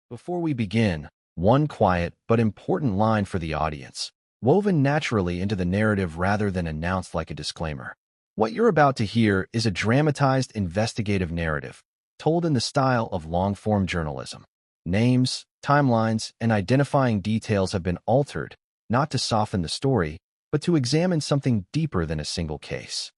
Before we begin, one quiet but important line for the audience, woven naturally into the narrative rather than announced like a disclaimer. What you're about to hear is a dramatized investigative narrative, told in the style of long-form journalism. Names, timelines, and identifying details have been altered, not to soften the story, but to examine something deeper than a single case.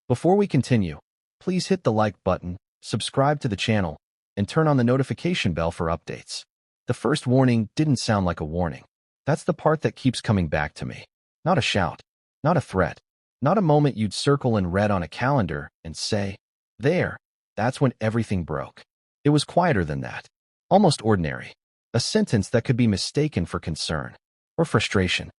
Before we continue, please hit the like button, subscribe to the channel, and turn on the notification bell for updates. The first warning didn't sound like a warning. That's the part that keeps coming back to me. Not a shout, not a threat, not a moment you'd circle in red on a calendar and say, "There, that's when everything broke." It was quieter than that, almost ordinary. A sentence that could be mistaken for concern, or frustration,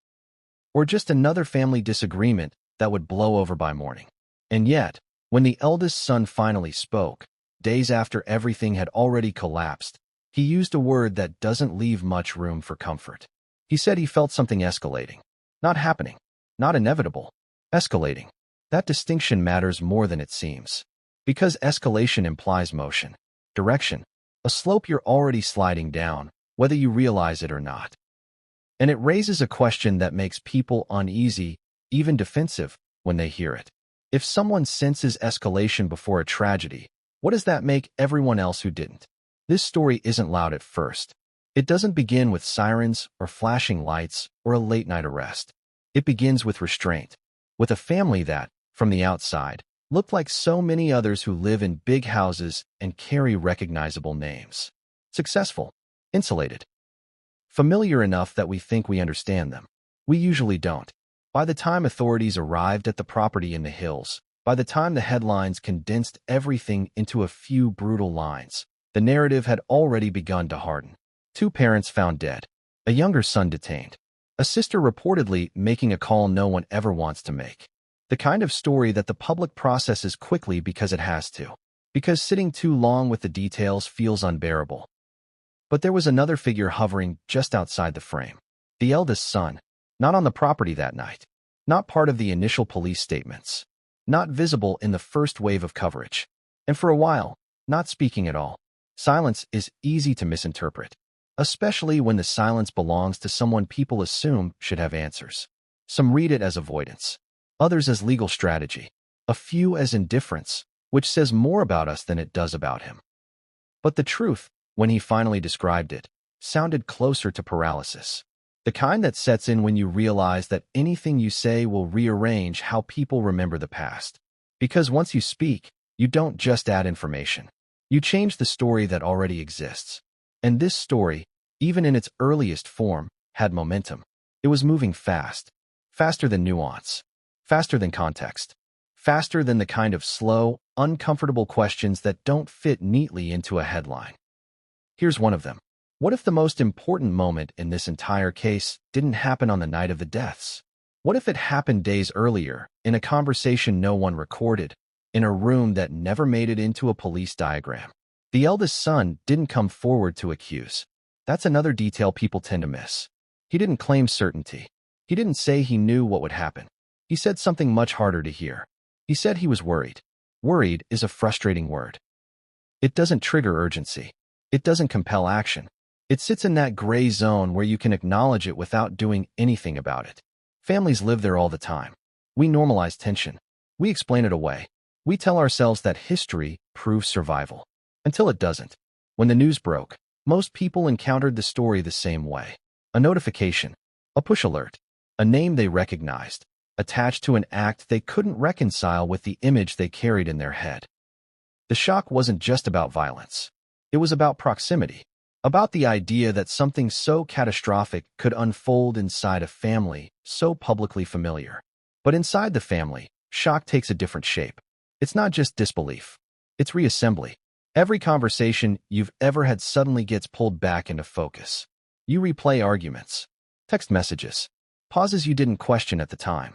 or just another family disagreement that would blow over by morning. And yet, when the eldest son finally spoke, days after everything had already collapsed, he used a word that doesn't leave much room for comfort. He said he felt something escalating. Not happening. Not inevitable. Escalating. That distinction matters more than it seems. Because escalation implies motion, direction, a slope you're already sliding down, whether you realize it or not. And it raises a question that makes people uneasy, even defensive, when they hear it. If someone senses escalation before a tragedy, what does that make everyone else who didn't? This story isn't loud at first. It doesn't begin with sirens or flashing lights or a late-night arrest. It begins with restraint, with a family that, from the outside, looked like so many others who live in big houses and carry recognizable names. Successful, insulated, familiar enough that we think we understand them. We usually don't. By the time authorities arrived at the property in the hills, by the time the headlines condensed everything into a few brutal lines, the narrative had already begun to harden. 2 parents found dead, a younger son detained, a sister reportedly making a call no one ever wants to make. The kind of story that the public processes quickly because it has to, because sitting too long with the details feels unbearable. But there was another figure hovering just outside the frame. The eldest son, not on the property that night, not part of the initial police statements, not visible in the first wave of coverage, and for a while, not speaking at all. Silence is easy to misinterpret, especially when the silence belongs to someone people assume should have answers. Some read it as avoidance, others as legal strategy, a few as indifference, which says more about us than it does about him. But the truth, when he finally described it, sounded closer to paralysis. The kind that sets in when you realize that anything you say will rearrange how people remember the past. Because once you speak, you don't just add information. You change the story that already exists. And this story, even in its earliest form, had momentum. It was moving fast. Faster than nuance. Faster than context. Faster than the kind of slow, uncomfortable questions that don't fit neatly into a headline. Here's one of them. What if the most important moment in this entire case didn't happen on the night of the deaths? What if it happened days earlier, in a conversation no one recorded, in a room that never made it into a police diagram? The eldest son didn't come forward to accuse. That's another detail people tend to miss. He didn't claim certainty. He didn't say he knew what would happen. He said something much harder to hear. He said he was worried. Worried is a frustrating word. It doesn't trigger urgency. It doesn't compel action. It sits in that gray zone where you can acknowledge it without doing anything about it. Families live there all the time. We normalize tension. We explain it away. We tell ourselves that history proves survival. Until it doesn't. When the news broke, most people encountered the story the same way. A notification, a push alert, a name they recognized, attached to an act they couldn't reconcile with the image they carried in their head. The shock wasn't just about violence. It was about proximity. About the idea that something so catastrophic could unfold inside a family so publicly familiar. But inside the family, shock takes a different shape. It's not just disbelief. It's reassembly. Every conversation you've ever had suddenly gets pulled back into focus. You replay arguments, text messages, pauses you didn't question at the time.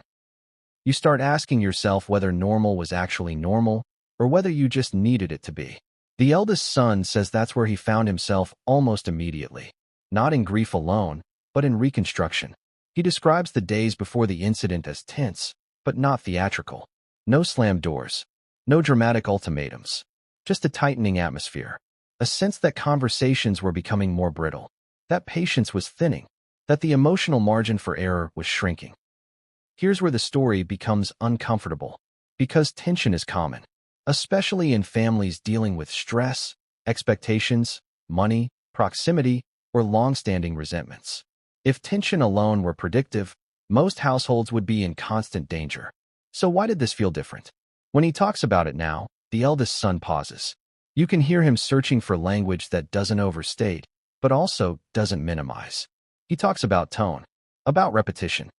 You start asking yourself whether normal was actually normal or whether you just needed it to be. The eldest son says that's where he found himself almost immediately, not in grief alone, but in reconstruction. He describes the days before the incident as tense, but not theatrical. No slammed doors, no dramatic ultimatums, just a tightening atmosphere. a sense that conversations were becoming more brittle, that patience was thinning, that the emotional margin for error was shrinking. Here's where the story becomes uncomfortable, because tension is common, especially in families dealing with stress, expectations, money, proximity, or long-standing resentments. If tension alone were predictive, most households would be in constant danger. So why did this feel different? When he talks about it now, the eldest son pauses. You can hear him searching for language that doesn't overstate, but also doesn't minimize. He talks about tone, about repetition,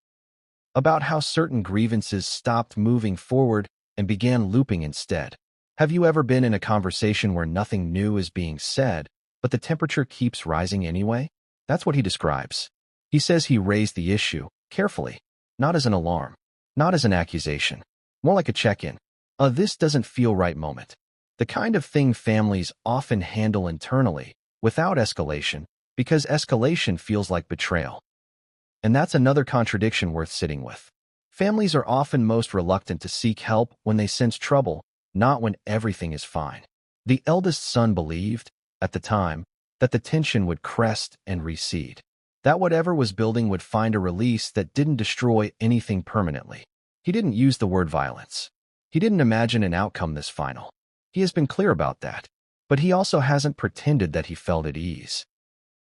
about how certain grievances stopped moving forward and began looping instead. Have you ever been in a conversation where nothing new is being said, but the temperature keeps rising anyway? That's what he describes. He says he raised the issue, carefully, not as an alarm, not as an accusation, more like a check-in. This doesn't feel right moment. The kind of thing families often handle internally, without escalation, because escalation feels like betrayal. And that's another contradiction worth sitting with. Families are often most reluctant to seek help when they sense trouble, not when everything is fine. The eldest son believed, at the time, that the tension would crest and recede, that whatever was building would find a release that didn't destroy anything permanently. He didn't use the word violence. He didn't imagine an outcome this final. He has been clear about that, but he also hasn't pretended that he felt at ease.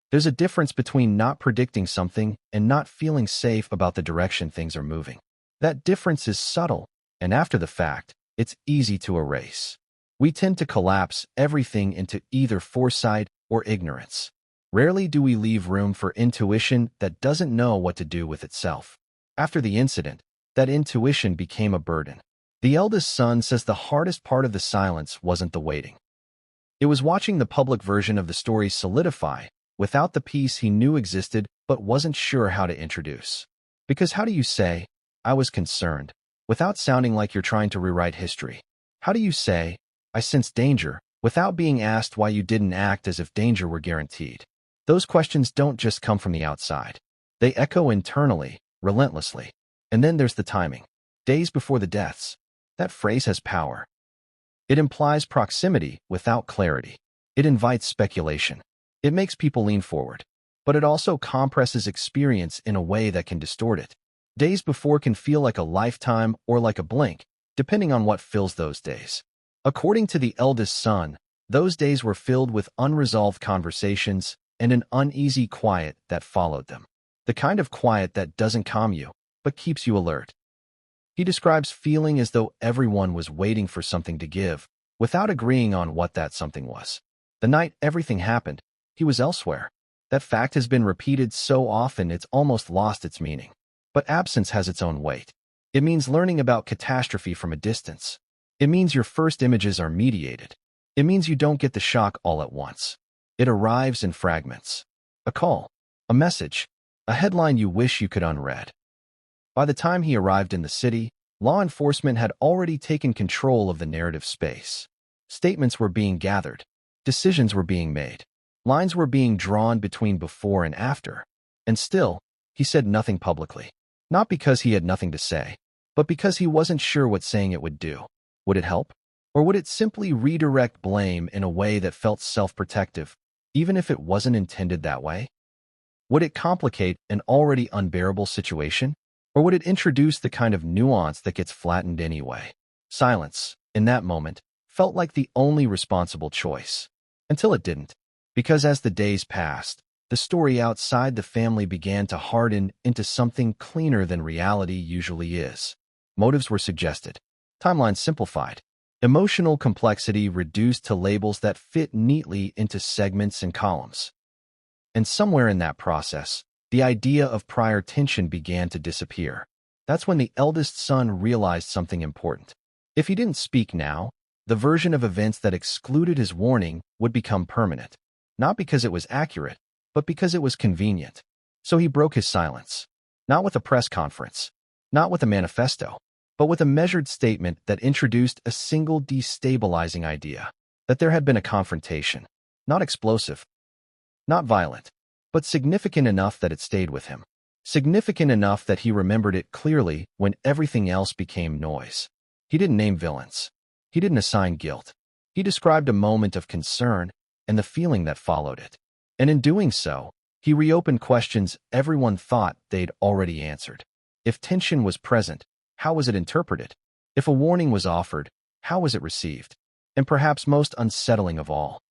There's a difference between not predicting something and not feeling safe about the direction things are moving. That difference is subtle, and after the fact, it's easy to erase. We tend to collapse everything into either foresight or ignorance. Rarely do we leave room for intuition that doesn't know what to do with itself. After the incident, that intuition became a burden. The eldest son says the hardest part of the silence wasn't the waiting. It was watching the public version of the story solidify, without the piece he knew existed but wasn't sure how to introduce. Because how do you say, "I was concerned," without sounding like you're trying to rewrite history? How do you say, "I sense danger," without being asked why you didn't act as if danger were guaranteed? Those questions don't just come from the outside. They echo internally, relentlessly. And then there's the timing. Days before the deaths. That phrase has power. It implies proximity without clarity. It invites speculation. It makes people lean forward. But it also compresses experience in a way that can distort it. Days before can feel like a lifetime or like a blink, depending on what fills those days. According to the eldest son, those days were filled with unresolved conversations and an uneasy quiet that followed them. The kind of quiet that doesn't calm you, but keeps you alert. He describes feeling as though everyone was waiting for something to give, without agreeing on what that something was. The night everything happened, he was elsewhere. That fact has been repeated so often it's almost lost its meaning. But absence has its own weight. It means learning about catastrophe from a distance. It means your first images are mediated. It means you don't get the shock all at once. It arrives in fragments. A call, a message, a headline you wish you could unread. By the time he arrived in the city, law enforcement had already taken control of the narrative space. Statements were being gathered. Decisions were being made. Lines were being drawn between before and after. And still, he said nothing publicly. Not because he had nothing to say, but because he wasn't sure what saying it would do. Would it help? Or would it simply redirect blame in a way that felt self-protective, even if it wasn't intended that way? Would it complicate an already unbearable situation? Or would it introduce the kind of nuance that gets flattened anyway? Silence, in that moment, felt like the only responsible choice. Until it didn't. Because as the days passed, the story outside the family began to harden into something cleaner than reality usually is. Motives were suggested. Timelines simplified. Emotional complexity reduced to labels that fit neatly into segments and columns. And somewhere in that process, the idea of prior tension began to disappear. That's when the eldest son realized something important. If he didn't speak now, the version of events that excluded his warning would become permanent. Not because it was accurate, but because it was convenient. So he broke his silence. Not with a press conference, not with a manifesto, but with a measured statement that introduced a single destabilizing idea. That there had been a confrontation. Not explosive, not violent, but significant enough that it stayed with him. Significant enough that he remembered it clearly when everything else became noise. He didn't name villains. He didn't assign guilt. He described a moment of concern, and the feeling that followed it. And in doing so, he reopened questions everyone thought they'd already answered. If tension was present, how was it interpreted? If a warning was offered, how was it received? And perhaps most unsettling of all,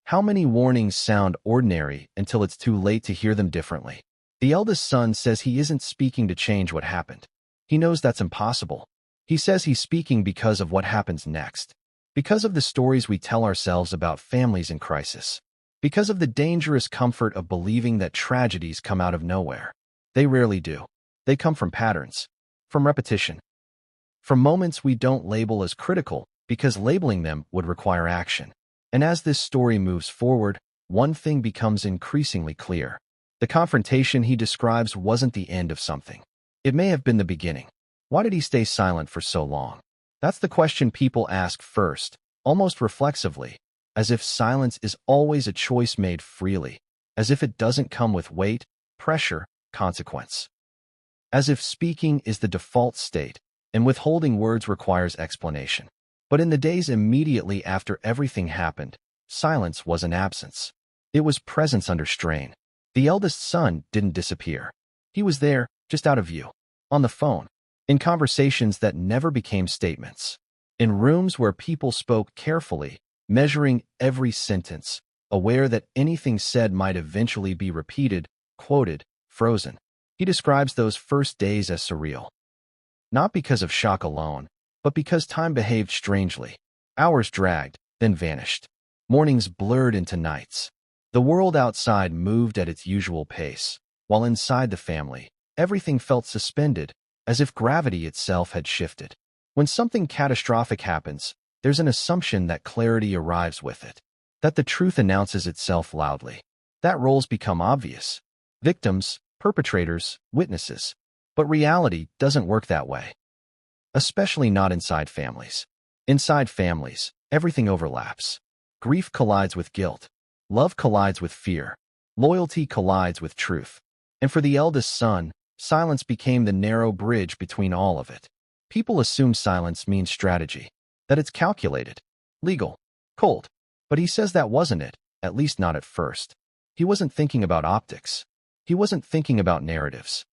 how many warnings sound ordinary until it's too late to hear them differently? The eldest son says he isn't speaking to change what happened. He knows that's impossible. He says he's speaking because of what happens next. Because of the stories we tell ourselves about families in crisis. Because of the dangerous comfort of believing that tragedies come out of nowhere. They rarely do. They come from patterns, from repetition, from moments we don't label as critical because labeling them would require action. And as this story moves forward, one thing becomes increasingly clear. The confrontation he describes wasn't the end of something. It may have been the beginning. Why did he stay silent for so long? That's the question people ask first, almost reflexively, as if silence is always a choice made freely, as if it doesn't come with weight, pressure, consequence. As if speaking is the default state, and withholding words requires explanation. But in the days immediately after everything happened, silence wasn't absence. It was presence under strain. The eldest son didn't disappear. He was there, just out of view. On the phone. In conversations that never became statements. In rooms where people spoke carefully, measuring every sentence, aware that anything said might eventually be repeated, quoted, frozen. He describes those first days as surreal. Not because of shock alone, but because time behaved strangely. Hours dragged, then vanished. Mornings blurred into nights. The world outside moved at its usual pace, while inside the family, everything felt suspended, as if gravity itself had shifted. When something catastrophic happens, there's an assumption that clarity arrives with it, that the truth announces itself loudly, that roles become obvious. Victims, perpetrators, witnesses. But reality doesn't work that way. Especially not inside families. Inside families, everything overlaps. Grief collides with guilt. Love collides with fear. Loyalty collides with truth. And for the eldest son, silence became the narrow bridge between all of it. People assume silence means strategy, that it's calculated, legal, cold. But he says that wasn't it, at least not at first. He wasn't thinking about optics. He wasn't thinking about narratives.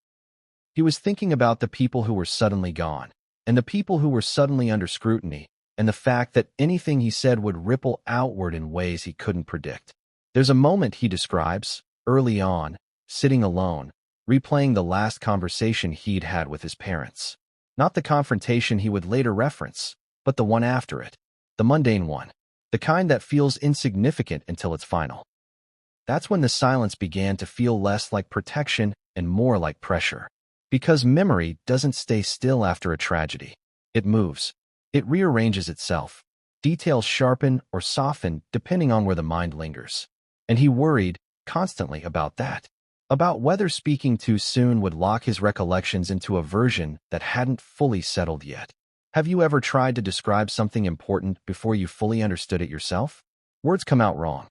He was thinking about the people who were suddenly gone, and the people who were suddenly under scrutiny, and the fact that anything he said would ripple outward in ways he couldn't predict. There's a moment he describes, early on, sitting alone, replaying the last conversation he'd had with his parents. Not the confrontation he would later reference, but the one after it. The mundane one. The kind that feels insignificant until it's final. That's when the silence began to feel less like protection and more like pressure. Because memory doesn't stay still after a tragedy. It moves. It rearranges itself. Details sharpen or soften depending on where the mind lingers. And he worried constantly about that. About whether speaking too soon would lock his recollections into a version that hadn't fully settled yet. Have you ever tried to describe something important before you fully understood it yourself? Words come out wrong.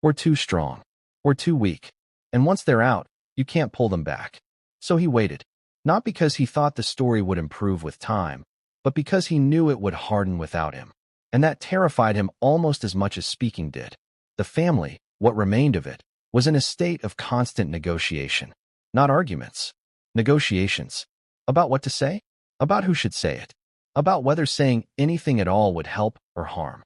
Or too strong. Or too weak. And once they're out, you can't pull them back. So he waited. Not because he thought the story would improve with time, but because he knew it would harden without him. And that terrified him almost as much as speaking did. The family, what remained of it, was in a state of constant negotiation. Not arguments. Negotiations. About what to say? About who should say it. About whether saying anything at all would help or harm.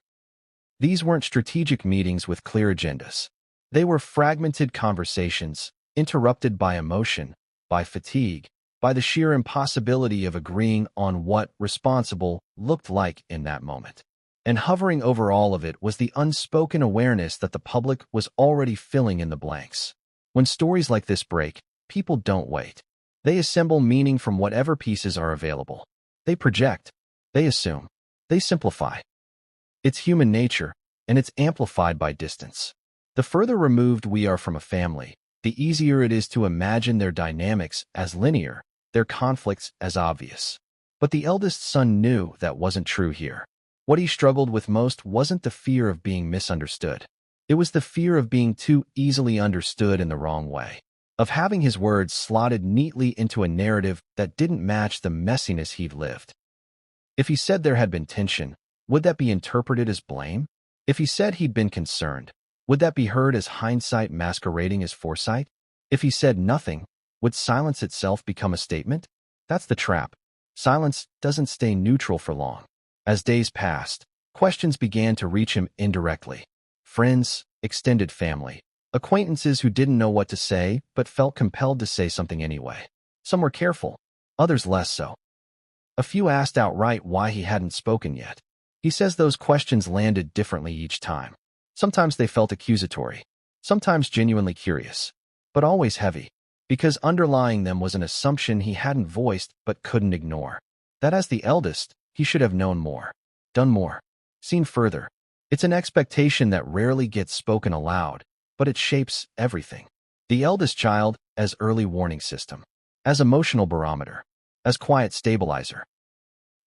These weren't strategic meetings with clear agendas. They were fragmented conversations, interrupted by emotion, by fatigue, by the sheer impossibility of agreeing on what responsible looked like in that moment. And hovering over all of it was the unspoken awareness that the public was already filling in the blanks. When stories like this break, people don't wait. They assemble meaning from whatever pieces are available. They project. They assume. They simplify. It's human nature, and it's amplified by distance. The further removed we are from a family, the easier it is to imagine their dynamics as linear, their conflicts as obvious. But the eldest son knew that wasn't true here. What he struggled with most wasn't the fear of being misunderstood. It was the fear of being too easily understood in the wrong way, of having his words slotted neatly into a narrative that didn't match the messiness he'd lived. If he said there had been tension, would that be interpreted as blame? If he said he'd been concerned, Would that be heard as hindsight masquerading as foresight? If he said nothing, would silence itself become a statement? That's the trap. Silence doesn't stay neutral for long. As days passed, questions began to reach him indirectly. Friends, extended family, acquaintances who didn't know what to say but felt compelled to say something anyway. Some were careful, others less so. A few asked outright why he hadn't spoken yet. He says those questions landed differently each time. Sometimes they felt accusatory, sometimes genuinely curious, but always heavy, because underlying them was an assumption he hadn't voiced but couldn't ignore. That as the eldest, he should have known more, done more, seen further. It's an expectation that rarely gets spoken aloud, but it shapes everything. The eldest child as early warning system, as emotional barometer, as quiet stabilizer.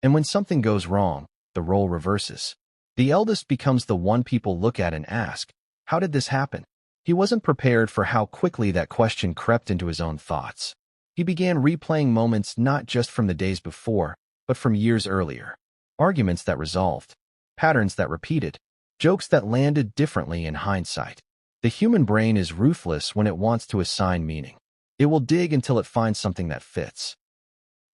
And when something goes wrong, the role reverses. The eldest becomes the one people look at and ask, how did this happen? He wasn't prepared for how quickly that question crept into his own thoughts. He began replaying moments not just from the days before, but from years earlier. Arguments that resolved, patterns that repeated, jokes that landed differently in hindsight. The human brain is ruthless when it wants to assign meaning. It will dig until it finds something that fits.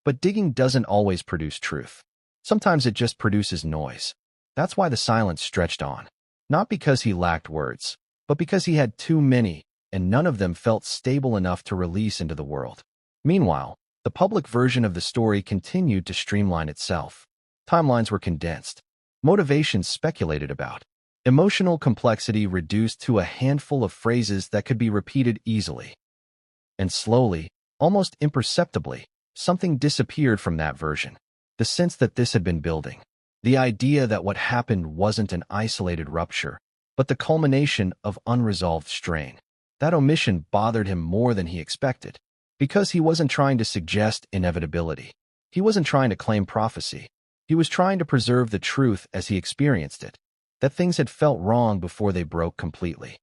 But digging doesn't always produce truth. Sometimes it just produces noise. That's why the silence stretched on. Not because he lacked words, but because he had too many, and none of them felt stable enough to release into the world. Meanwhile, the public version of the story continued to streamline itself. Timelines were condensed. Motivations speculated about. Emotional complexity reduced to a handful of phrases that could be repeated easily. And slowly, almost imperceptibly, something disappeared from that version. The sense that this had been building. The idea that what happened wasn't an isolated rupture, but the culmination of unresolved strain. That omission bothered him more than he expected, because he wasn't trying to suggest inevitability. He wasn't trying to claim prophecy. He was trying to preserve the truth as he experienced it, that things had felt wrong before they broke completely.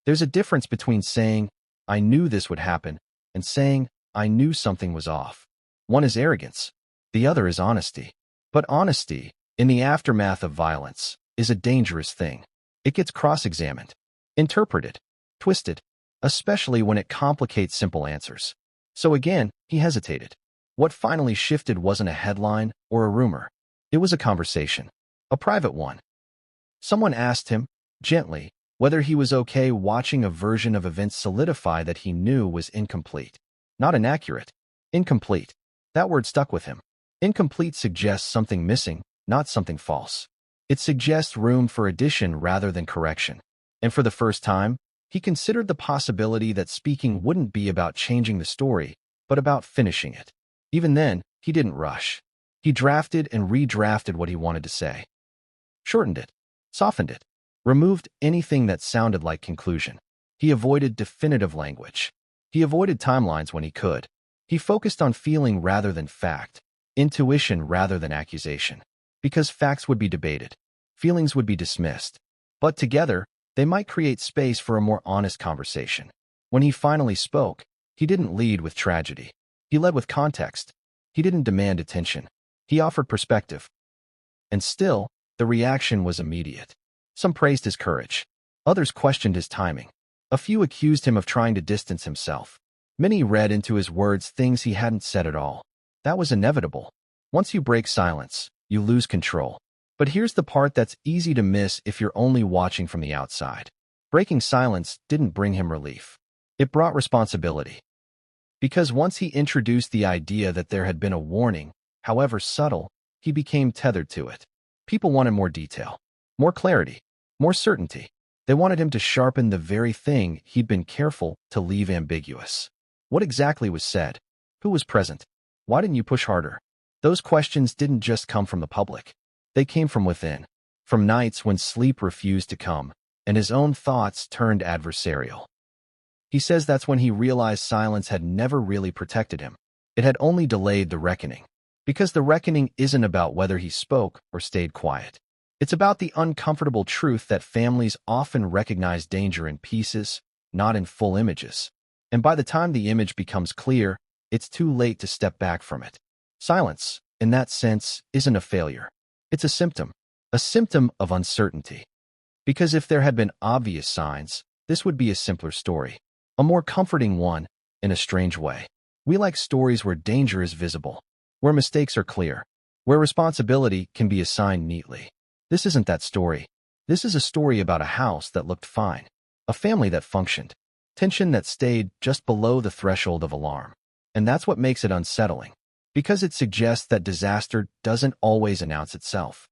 There's a difference between saying, I knew this would happen, and saying, I knew something was off. One is arrogance. The other is honesty. But honesty, in the aftermath of violence, is a dangerous thing. It gets cross-examined, interpreted, twisted, especially when it complicates simple answers. So again, he hesitated. What finally shifted wasn't a headline or a rumor. It was a conversation, a private one. Someone asked him, gently, whether he was okay watching a version of events solidify that he knew was incomplete. Not inaccurate. Incomplete. That word stuck with him. Incomplete suggests something missing, not something false. It suggests room for addition rather than correction. And for the first time, he considered the possibility that speaking wouldn't be about changing the story, but about finishing it. Even then, he didn't rush. He drafted and redrafted what he wanted to say. Shortened it, softened it, removed anything that sounded like conclusion. He avoided definitive language. He avoided timelines when he could. He focused on feeling rather than fact, intuition rather than accusation. Because facts would be debated, feelings would be dismissed. But together, they might create space for a more honest conversation. When he finally spoke, he didn't lead with tragedy. He led with context. He didn't demand attention. He offered perspective. And still, the reaction was immediate. Some praised his courage. Others questioned his timing. A few accused him of trying to distance himself. Many read into his words things he hadn't said at all. That was inevitable. Once you break silence, you lose control. But here's the part that's easy to miss if you're only watching from the outside. Breaking silence didn't bring him relief. It brought responsibility. Because once he introduced the idea that there had been a warning, however subtle, he became tethered to it. People wanted more detail, more clarity, more certainty. They wanted him to sharpen the very thing he'd been careful to leave ambiguous. What exactly was said? Who was present? Why didn't you push harder? Those questions didn't just come from the public. They came from within, from nights when sleep refused to come, and his own thoughts turned adversarial. He says that's when he realized silence had never really protected him. It had only delayed the reckoning. Because the reckoning isn't about whether he spoke or stayed quiet. It's about the uncomfortable truth that families often recognize danger in pieces, not in full images. And by the time the image becomes clear, it's too late to step back from it. Silence, in that sense, isn't a failure. It's a symptom of uncertainty. Because if there had been obvious signs, this would be a simpler story. A more comforting one, in a strange way. We like stories where danger is visible, where mistakes are clear, where responsibility can be assigned neatly. This isn't that story. This is a story about a house that looked fine, a family that functioned, tension that stayed just below the threshold of alarm. And that's what makes it unsettling, because it suggests that disaster doesn't always announce itself.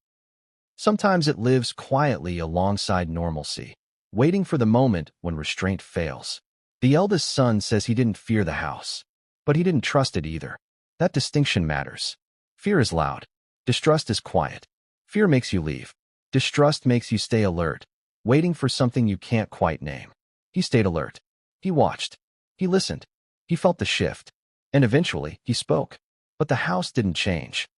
Sometimes it lives quietly alongside normalcy, waiting for the moment when restraint fails. The eldest son says he didn't fear the house, but he didn't trust it either. That distinction matters. Fear is loud. Distrust is quiet. Fear makes you leave. Distrust makes you stay alert, waiting for something you can't quite name. He stayed alert. He watched. He listened. He felt the shift. And eventually, he spoke. But the house didn't change.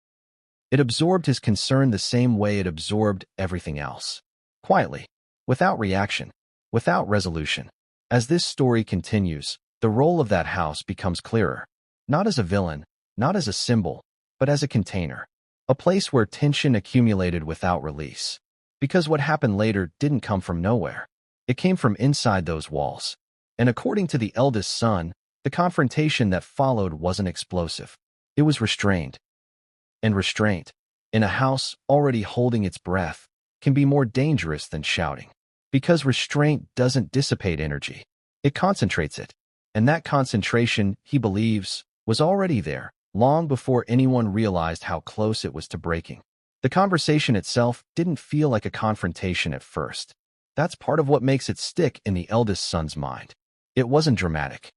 It absorbed his concern the same way it absorbed everything else. Quietly, without reaction, without resolution. As this story continues, the role of that house becomes clearer. Not as a villain, not as a symbol, but as a container. A place where tension accumulated without release. Because what happened later didn't come from nowhere. It came from inside those walls. And according to the eldest son, the confrontation that followed wasn't explosive. It was restrained. And restraint, in a house already holding its breath, can be more dangerous than shouting. Because restraint doesn't dissipate energy. It concentrates it. And that concentration, he believes, was already there, long before anyone realized how close it was to breaking. The conversation itself didn't feel like a confrontation at first. That's part of what makes it stick in the eldest son's mind. It wasn't dramatic.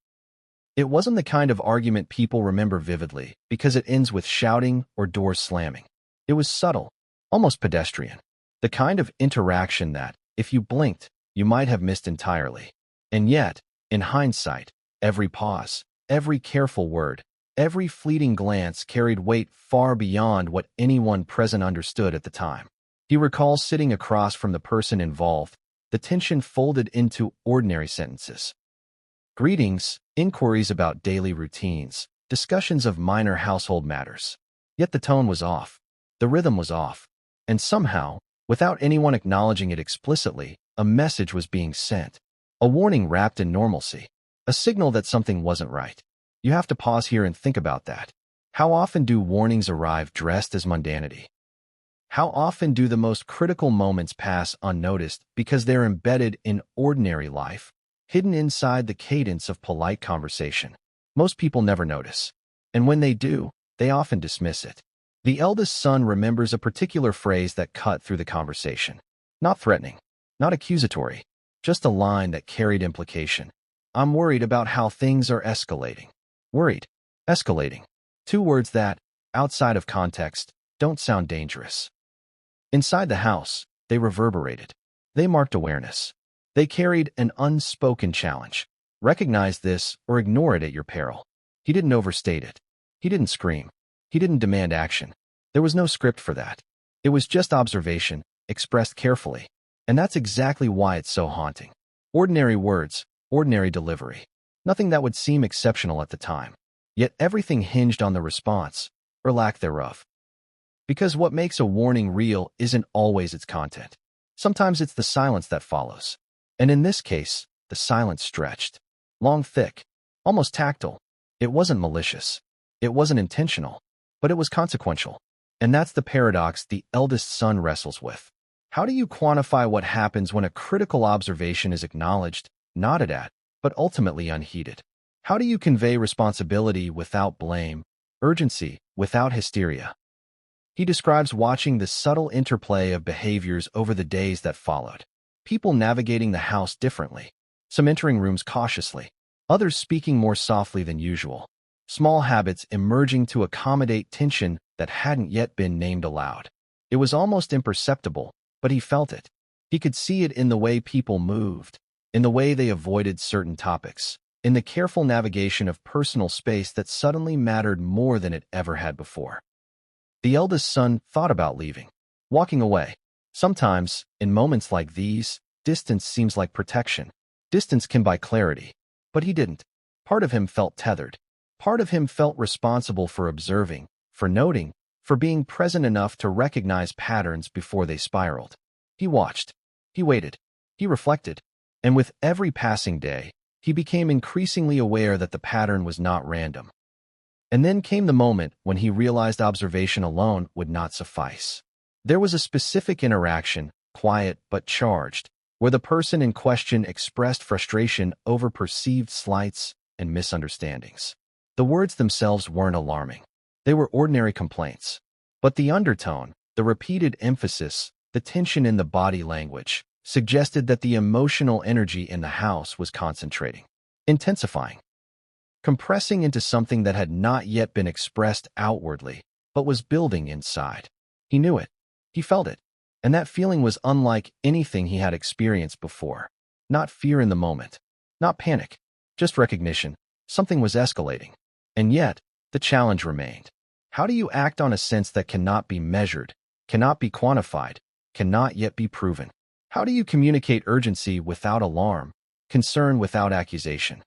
It wasn't the kind of argument people remember vividly because it ends with shouting or doors slamming. It was subtle, almost pedestrian. The kind of interaction that, if you blinked, you might have missed entirely. And yet, in hindsight, every pause, every careful word, every fleeting glance carried weight far beyond what anyone present understood at the time. He recalls sitting across from the person involved, the tension folded into ordinary sentences. Greetings, inquiries about daily routines, discussions of minor household matters. Yet the tone was off. The rhythm was off. And somehow, without anyone acknowledging it explicitly, a message was being sent. A warning wrapped in normalcy. A signal that something wasn't right. You have to pause here and think about that. How often do warnings arrive dressed as mundanity? How often do the most critical moments pass unnoticed because they're embedded in ordinary life, hidden inside the cadence of polite conversation? Most people never notice. And when they do, they often dismiss it. The eldest son remembers a particular phrase that cut through the conversation. Not threatening, not accusatory, just a line that carried implication. I'm worried about how things are escalating. Worried. Escalating. Two words that, outside of context, don't sound dangerous. Inside the house, they reverberated. They marked awareness. They carried an unspoken challenge. Recognize this or ignore it at your peril. He didn't overstate it. He didn't scream. He didn't demand action. There was no script for that. It was just observation, expressed carefully. And that's exactly why it's so haunting. Ordinary words, ordinary delivery. Nothing that would seem exceptional at the time. Yet everything hinged on the response, or lack thereof. Because what makes a warning real isn't always its content. Sometimes it's the silence that follows. And in this case, the silence stretched. Long, thick, almost tactile. It wasn't malicious. It wasn't intentional. But it was consequential. And that's the paradox the eldest son wrestles with. How do you quantify what happens when a critical observation is acknowledged, nodded at, but ultimately unheeded? How do you convey responsibility without blame, urgency without hysteria? He describes watching the subtle interplay of behaviors over the days that followed. People navigating the house differently. Some entering rooms cautiously. Others speaking more softly than usual. Small habits emerging to accommodate tension that hadn't yet been named aloud. It was almost imperceptible, but he felt it. He could see it in the way people moved, in the way they avoided certain topics, in the careful navigation of personal space that suddenly mattered more than it ever had before. The eldest son thought about leaving, walking away. Sometimes, in moments like these, distance seems like protection. Distance can buy clarity. But he didn't. Part of him felt tethered. Part of him felt responsible for observing, for noting, for being present enough to recognize patterns before they spiraled. He watched. He waited. He reflected. And with every passing day, he became increasingly aware that the pattern was not random. And then came the moment when he realized observation alone would not suffice. There was a specific interaction, quiet but charged, where the person in question expressed frustration over perceived slights and misunderstandings. The words themselves weren't alarming. They were ordinary complaints. But the undertone, the repeated emphasis, the tension in the body language, suggested that the emotional energy in the house was concentrating, intensifying, compressing into something that had not yet been expressed outwardly, but was building inside. He knew it. He felt it. And that feeling was unlike anything he had experienced before. Not fear in the moment. Not panic. Just recognition. Something was escalating. And yet, the challenge remained. How do you act on a sense that cannot be measured, cannot be quantified, cannot yet be proven? How do you communicate urgency without alarm, concern without accusation?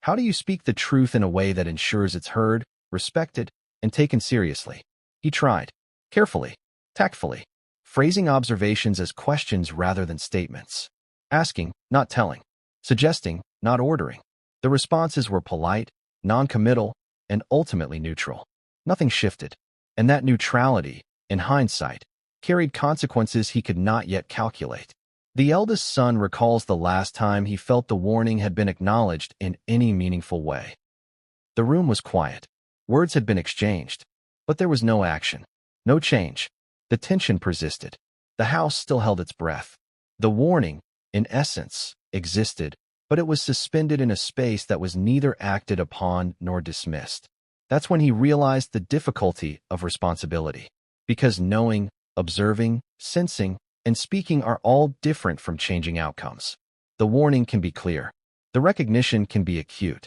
How do you speak the truth in a way that ensures it's heard, respected, and taken seriously? He tried, carefully, tactfully, phrasing observations as questions rather than statements. Asking, not telling. Suggesting, not ordering. The responses were polite, non-committal, and ultimately neutral. Nothing shifted. And that neutrality, in hindsight, carried consequences he could not yet calculate. The eldest son recalls the last time he felt the warning had been acknowledged in any meaningful way. The room was quiet. Words had been exchanged. But there was no action. No change. The tension persisted. The house still held its breath. The warning, in essence, existed, but it was suspended in a space that was neither acted upon nor dismissed. That's when he realized the difficulty of responsibility. Because knowing, observing, sensing, and speaking are all different from changing outcomes. The warning can be clear. The recognition can be acute.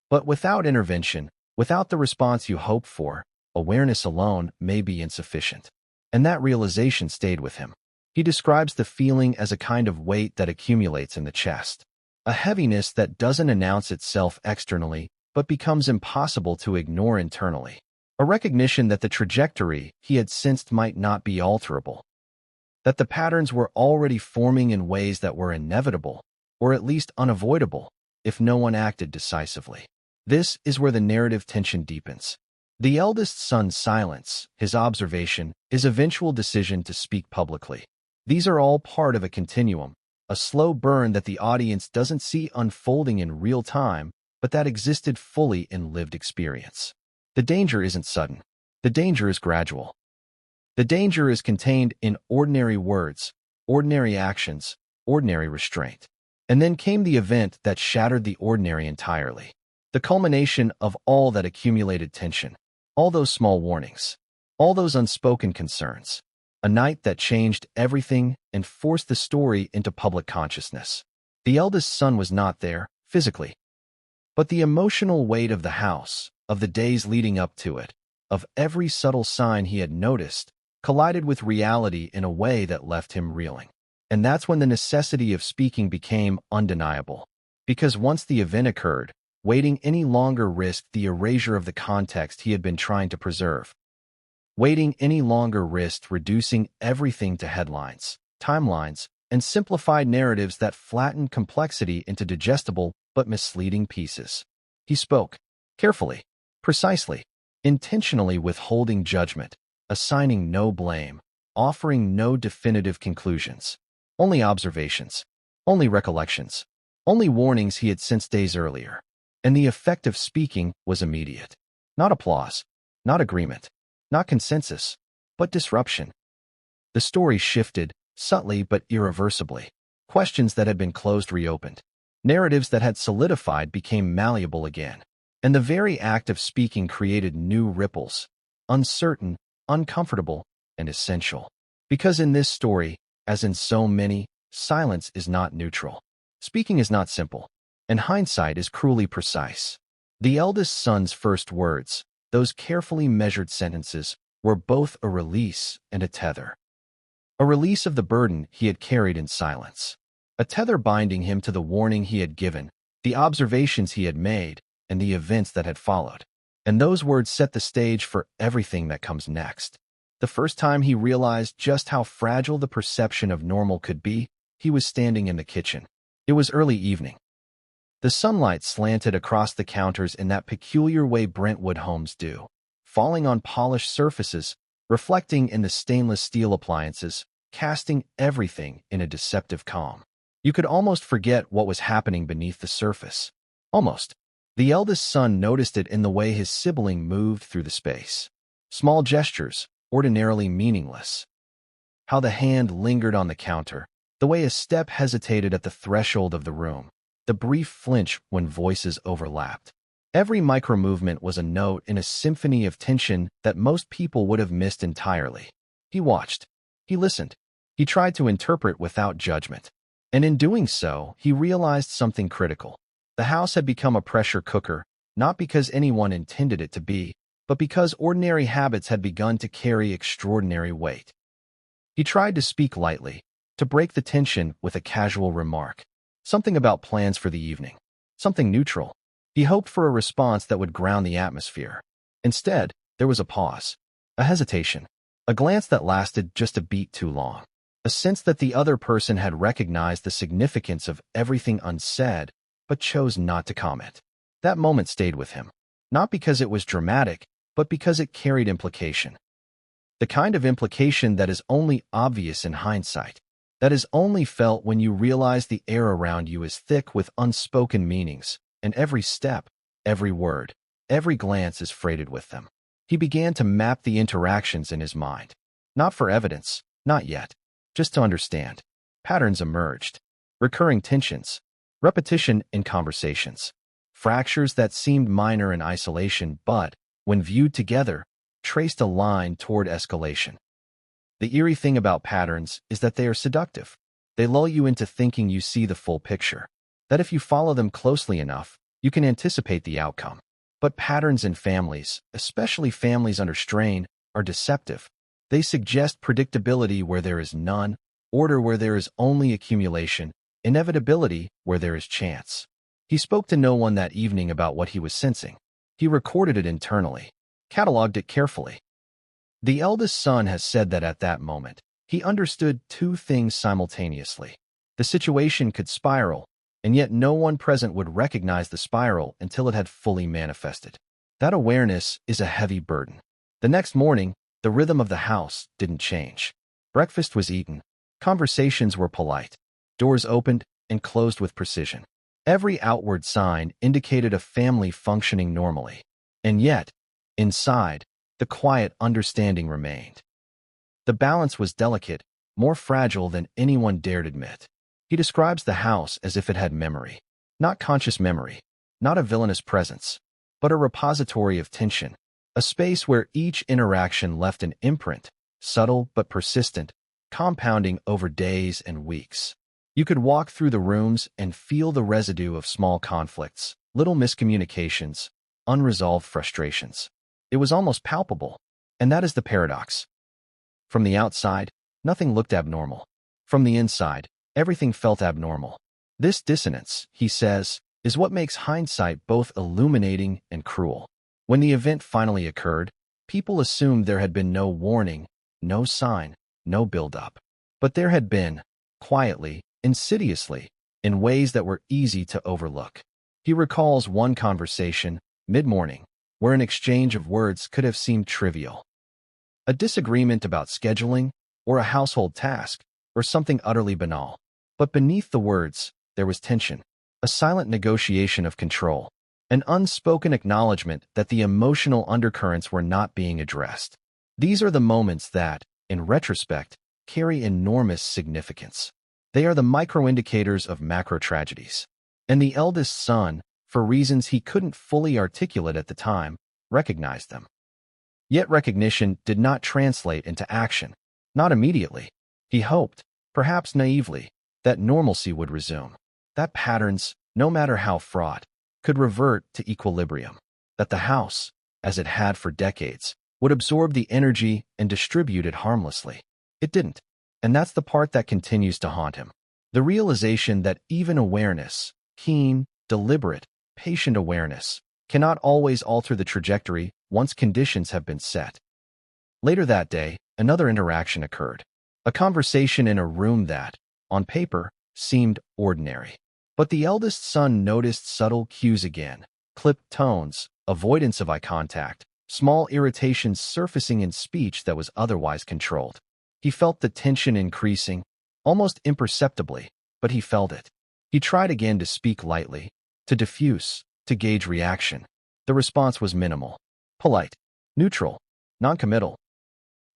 But without intervention, without the response you hope for, awareness alone may be insufficient. And that realization stayed with him. He describes the feeling as a kind of weight that accumulates in the chest. A heaviness that doesn't announce itself externally, but becomes impossible to ignore internally. A recognition that the trajectory he had sensed might not be alterable. That the patterns were already forming in ways that were inevitable, or at least unavoidable, if no one acted decisively. This is where the narrative tension deepens. The eldest son's silence, his observation, his eventual decision to speak publicly. These are all part of a continuum, a slow burn that the audience doesn't see unfolding in real time, but that existed fully in lived experience. The danger isn't sudden. The danger is gradual. The danger is contained in ordinary words, ordinary actions, ordinary restraint. And then came the event that shattered the ordinary entirely. The culmination of all that accumulated tension. All those small warnings. All those unspoken concerns. A night that changed everything and forced the story into public consciousness. The eldest son was not there, physically. But the emotional weight of the house, of the days leading up to it, of every subtle sign he had noticed, collided with reality in a way that left him reeling. And that's when the necessity of speaking became undeniable. Because once the event occurred, waiting any longer risked the erasure of the context he had been trying to preserve. Waiting any longer risked reducing everything to headlines, timelines, and simplified narratives that flattened complexity into digestible but misleading pieces. He spoke, carefully, precisely, intentionally withholding judgment, assigning no blame, offering no definitive conclusions. Only observations, only recollections, only warnings he had sensed days earlier. And the effect of speaking was immediate. Not applause, not agreement, not consensus, but disruption. The story shifted, subtly but irreversibly. Questions that had been closed reopened. Narratives that had solidified became malleable again. And the very act of speaking created new ripples, uncertain, uncomfortable, and essential. Because in this story, as in so many, silence is not neutral. Speaking is not simple, and hindsight is cruelly precise. The eldest son's first words, those carefully measured sentences, were both a release and a tether. A release of the burden he had carried in silence. A tether binding him to the warning he had given, the observations he had made, and the events that had followed. And those words set the stage for everything that comes next. The first time he realized just how fragile the perception of normal could be, he was standing in the kitchen. It was early evening. The sunlight slanted across the counters in that peculiar way Brentwood homes do, falling on polished surfaces, reflecting in the stainless steel appliances, casting everything in a deceptive calm. You could almost forget what was happening beneath the surface. Almost. The eldest son noticed it in the way his sibling moved through the space. Small gestures, ordinarily meaningless. How the hand lingered on the counter, the way a step hesitated at the threshold of the room, the brief flinch when voices overlapped. Every micro-movement was a note in a symphony of tension that most people would have missed entirely. He watched. He listened. He tried to interpret without judgment. And in doing so, he realized something critical. The house had become a pressure cooker, not because anyone intended it to be, but because ordinary habits had begun to carry extraordinary weight. He tried to speak lightly, to break the tension with a casual remark. Something about plans for the evening. Something neutral. He hoped for a response that would ground the atmosphere. Instead, there was a pause. A hesitation. A glance that lasted just a beat too long. A sense that the other person had recognized the significance of everything unsaid, but chose not to comment. That moment stayed with him. Not because it was dramatic, but because it carried implication. The kind of implication that is only obvious in hindsight. That is only felt when you realize the air around you is thick with unspoken meanings, and every step, every word, every glance is freighted with them. He began to map the interactions in his mind. Not for evidence, not yet. Just to understand. Patterns emerged. Recurring tensions. Repetition in conversations. Fractures that seemed minor in isolation but, when viewed together, traced a line toward escalation. The eerie thing about patterns is that they are seductive. They lull you into thinking you see the full picture. That if you follow them closely enough, you can anticipate the outcome. But patterns in families, especially families under strain, are deceptive. They suggest predictability where there is none, order where there is only accumulation, inevitability where there is chance. He spoke to no one that evening about what he was sensing. He recorded it internally, cataloged it carefully. The eldest son has said that at that moment, he understood two things simultaneously. The situation could spiral, and yet no one present would recognize the spiral until it had fully manifested. That awareness is a heavy burden. The next morning, the rhythm of the house didn't change. Breakfast was eaten. Conversations were polite. Doors opened and closed with precision. Every outward sign indicated a family functioning normally. And yet, inside, the quiet understanding remained. The balance was delicate, more fragile than anyone dared admit. He describes the house as if it had memory. Not conscious memory, not a villainous presence, but a repository of tension. A space where each interaction left an imprint, subtle but persistent, compounding over days and weeks. You could walk through the rooms and feel the residue of small conflicts, little miscommunications, unresolved frustrations. It was almost palpable, and that is the paradox. From the outside, nothing looked abnormal. From the inside, everything felt abnormal. This dissonance, he says, is what makes hindsight both illuminating and cruel. When the event finally occurred, people assumed there had been no warning, no sign, no build-up. But there had been, quietly, insidiously, in ways that were easy to overlook. He recalls one conversation, mid-morning, where an exchange of words could have seemed trivial. A disagreement about scheduling, or a household task, or something utterly banal. But beneath the words, there was tension, a silent negotiation of control. An unspoken acknowledgement that the emotional undercurrents were not being addressed. These are the moments that, in retrospect, carry enormous significance. They are the micro-indicators of macro-tragedies. And the eldest son, for reasons he couldn't fully articulate at the time, recognized them. Yet recognition did not translate into action. Not immediately. He hoped, perhaps naively, that normalcy would resume. That patterns, no matter how fraught, could revert to equilibrium. That the house, as it had for decades, would absorb the energy and distribute it harmlessly. It didn't. And that's the part that continues to haunt him. The realization that even awareness, keen, deliberate, patient awareness, cannot always alter the trajectory once conditions have been set. Later that day, another interaction occurred. A conversation in a room that, on paper, seemed ordinary. But the eldest son noticed subtle cues again: clipped tones, avoidance of eye contact, small irritations surfacing in speech that was otherwise controlled. He felt the tension increasing, almost imperceptibly, but he felt it. He tried again to speak lightly, to diffuse, to gauge reaction. The response was minimal, polite, neutral, noncommittal.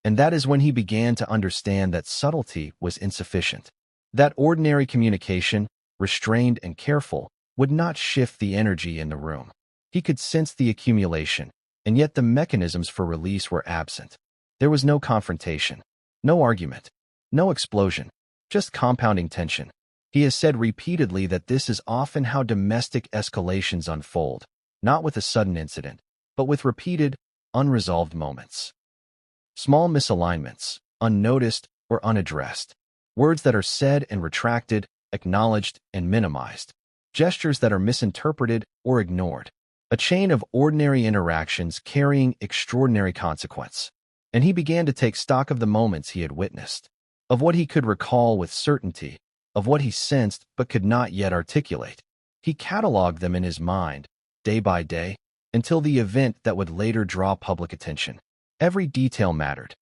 And that is when he began to understand that subtlety was insufficient. That ordinary communication, restrained and careful, would not shift the energy in the room. He could sense the accumulation, and yet the mechanisms for release were absent. There was no confrontation, no argument, no explosion, just compounding tension. He has said repeatedly that this is often how domestic escalations unfold, not with a sudden incident, but with repeated, unresolved moments. Small misalignments, unnoticed or unaddressed. Words that are said and retracted, acknowledged and minimized. Gestures that are misinterpreted or ignored. A chain of ordinary interactions carrying extraordinary consequence. And he began to take stock of the moments he had witnessed, of what he could recall with certainty, of what he sensed but could not yet articulate. He cataloged them in his mind, day by day, until the event that would later draw public attention. Every detail mattered.